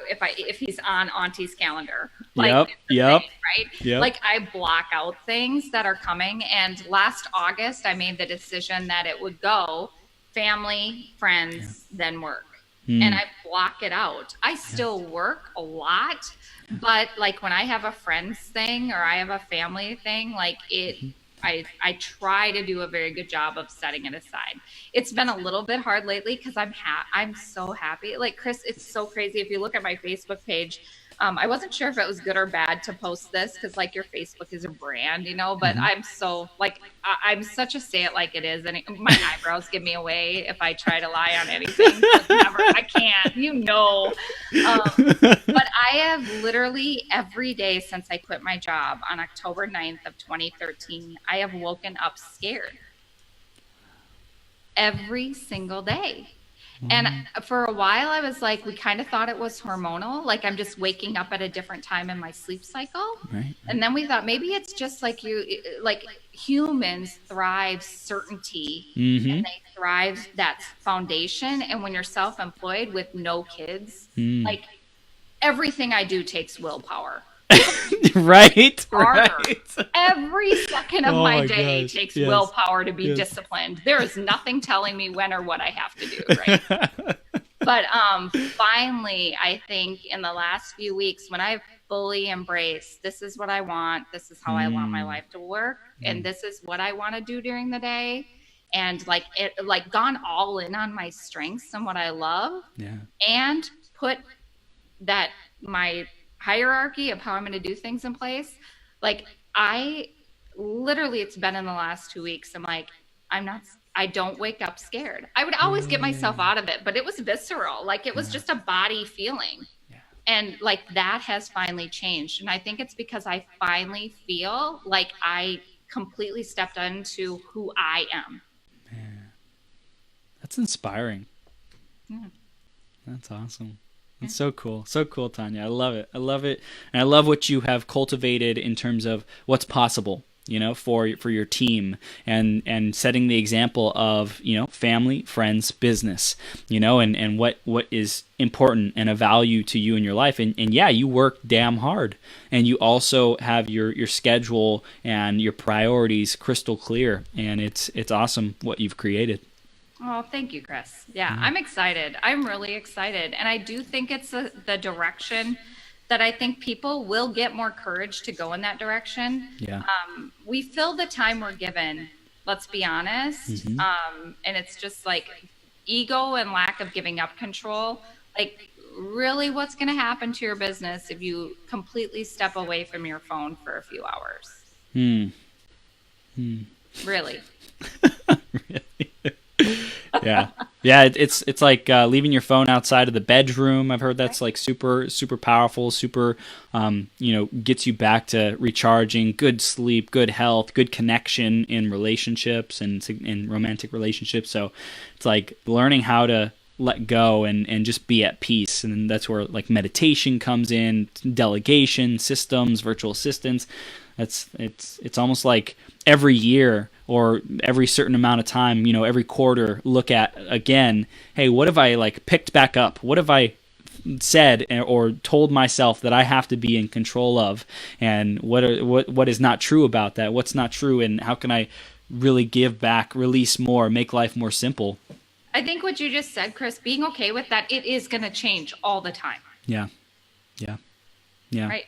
[SPEAKER 2] if he's on Auntie's calendar. Like,
[SPEAKER 1] Yep.
[SPEAKER 2] thing, right?
[SPEAKER 1] Yep.
[SPEAKER 2] Like I block out things that are coming. And last August, I made the decision that it would go family, friends, then work. And I block it out. I still work a lot, but like when I have a friends thing or I have a family thing, like I try to do a very good job of setting it aside. It's been a little bit hard lately because I'm so happy. Like Chris, it's so crazy. If you look at my Facebook page, I wasn't sure if it was good or bad to post this because like your Facebook is a brand, you know, but I'm so like, I'm such a say it like it is. And my eyebrows give me away if I try to lie on anything. I can't, you know. But I have literally every day since I quit my job on October 9th of 2013, I have woken up scared every single day. And for a while, I was like, we kind of thought it was hormonal. Like I'm just waking up at a different time in my sleep cycle.
[SPEAKER 1] Right.
[SPEAKER 2] And then we thought maybe it's just like like humans thrive certainty and they thrive that foundation. And when you're self-employed with no kids, like everything I do takes willpower.
[SPEAKER 1] Right.
[SPEAKER 2] Every second of my day takes
[SPEAKER 1] yes.
[SPEAKER 2] willpower to be disciplined. There is nothing telling me when or what I have to do, right? But finally, I think in the last few weeks when I've fully embraced, this is what I want, this is how I want my life to work, and this is what I want to do during the day, and like gone all in on my strengths and what I love, and put that my hierarchy of how I'm going to do things in place. Like I literally, it's been in the last 2 weeks. I'm like, I don't wake up scared. I would always get myself out of it, but it was visceral. Like it was just a body feeling. And like that has finally changed. And I think it's because I finally feel like I completely stepped into who I am.
[SPEAKER 1] Man, that's inspiring.
[SPEAKER 2] Yeah.
[SPEAKER 1] That's awesome. It's so cool. So cool, Tanya. I love it. I love it. And I love what you have cultivated in terms of what's possible, you know, for your team and setting the example of, you know, family, friends, business, you know, and what is important and a value to you in your life. And yeah, you work damn hard and you also have your schedule and your priorities crystal clear. And it's awesome what you've created.
[SPEAKER 2] Oh, thank you, Chris. Yeah, I'm excited. I'm really excited. And I do think it's the direction that I think people will get more courage to go in that direction.
[SPEAKER 1] Yeah.
[SPEAKER 2] We fill the time we're given, let's be honest. And it's just like ego and lack of giving up control. Like really what's going to happen to your business if you completely step away from your phone for a few hours? Really.
[SPEAKER 1] Yeah. Yeah, it's like leaving your phone outside of the bedroom. I've heard that's like super super powerful, super gets you back to recharging, good sleep, good health, good connection in relationships and in romantic relationships. So it's like learning how to let go and just be at peace. And that's where like meditation comes in, delegation, systems, virtual assistants. It's almost like every year or every certain amount of time, every quarter, look at again, hey, what have I like picked back up? What have I said or told myself that I have to be in control of? And what is not true about that? What's not true? And how can I really give back, release more, make life more simple?
[SPEAKER 2] I think what you just said, Chris, being okay with that, it is going to change all the time.
[SPEAKER 1] Yeah.
[SPEAKER 2] Right.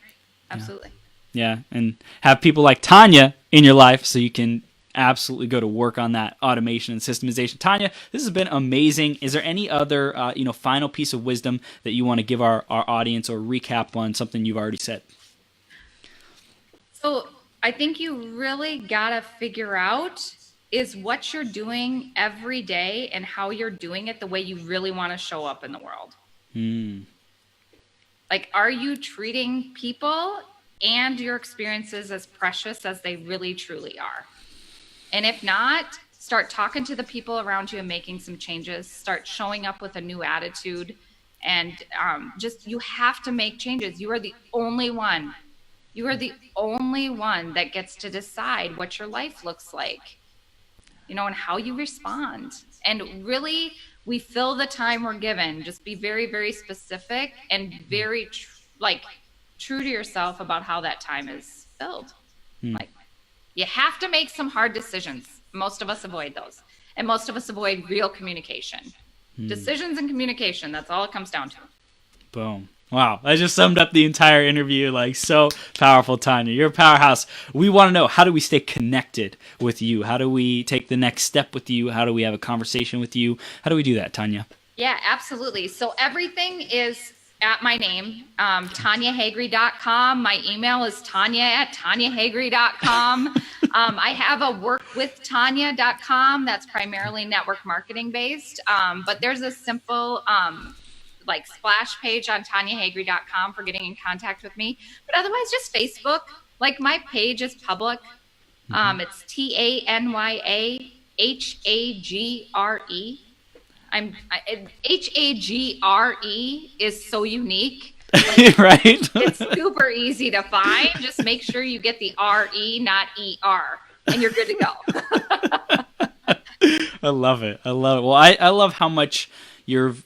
[SPEAKER 2] Absolutely.
[SPEAKER 1] Yeah, and have people like Tanya in your life so you can absolutely go to work on that automation and systemization. Tanya, this has been amazing. Is there any other final piece of wisdom that you want to give our audience or recap on something you've already said?
[SPEAKER 2] So I think you really got to figure out is what you're doing every day and how you're doing it the way you really want to show up in the world. Like, are you treating people and your experiences as precious as they really truly are? And if not, start talking to the people around you and making some changes. Start showing up with a new attitude. And you have to make changes. You are the only one. You are the only one that gets to decide what your life looks like, and how you respond. And really, we fill the time we're given. Just be very, very specific and very true to yourself about how that time is filled. Like, you have to make some hard decisions. Most of us avoid those. And most of us avoid real communication. Decisions and communication, that's all it comes down to.
[SPEAKER 1] Boom. Wow, that just summed up the entire interview. Like, so powerful, Tanya. You're a powerhouse. We want to know, how do we stay connected with you? How do we take the next step with you? How do we have a conversation with you? How do we do that, Tanya?
[SPEAKER 2] Yeah, absolutely. So everything is at my name, TanyaHagre.com. My email is Tanya@TanyaHagre.com. I have a workwithtanya.com that's primarily network marketing based. But there's a simple splash page on TanyaHagre.com for getting in contact with me. But otherwise, just Facebook. Like, my page is public. It's Tanyahagre. Hagre is so unique.
[SPEAKER 1] Right?
[SPEAKER 2] It's super easy to find. Just make sure you get the RE, not ER, and you're good to go.
[SPEAKER 1] I love it. Well, I love how much you've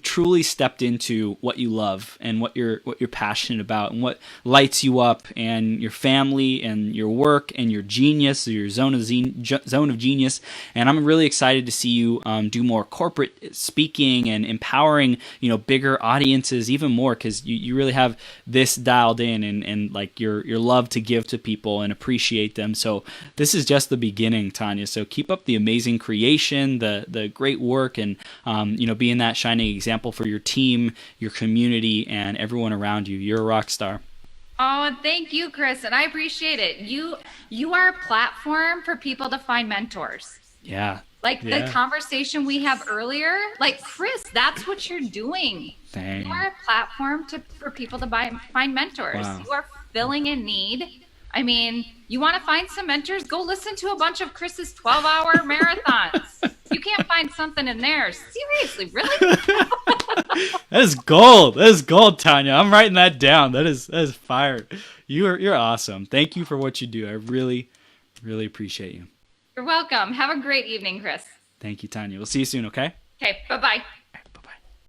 [SPEAKER 1] truly stepped into what you love and what you're passionate about and what lights you up, and your family and your work and your genius, your zone of genius. And I'm really excited to see you do more corporate speaking and empowering bigger audiences even more, because you really have this dialed in and like your love to give to people and appreciate them. So this is just the beginning, Tanya. So keep up the amazing creation, the great work, and being that shining example for your team, your community, and everyone around you. You're a rock star.
[SPEAKER 2] Oh, thank you, Chris. And I appreciate it. You are a platform for people to find mentors.
[SPEAKER 1] Yeah.
[SPEAKER 2] The conversation we have earlier, Chris, that's what you're doing.
[SPEAKER 1] Dang.
[SPEAKER 2] You are a platform for people to find mentors.
[SPEAKER 1] Wow.
[SPEAKER 2] You are filling a need. I mean, you want to find some mentors? Go listen to a bunch of Chris's 12-hour marathons. You can't find something in there. Seriously, really?
[SPEAKER 1] That is gold. That is gold, Tanya. I'm writing that down. That is fire. You're awesome. Thank you for what you do. I really, really appreciate you.
[SPEAKER 2] You're welcome. Have a great evening, Chris.
[SPEAKER 1] Thank you, Tanya. We'll see you soon, okay?
[SPEAKER 2] Okay, bye-bye.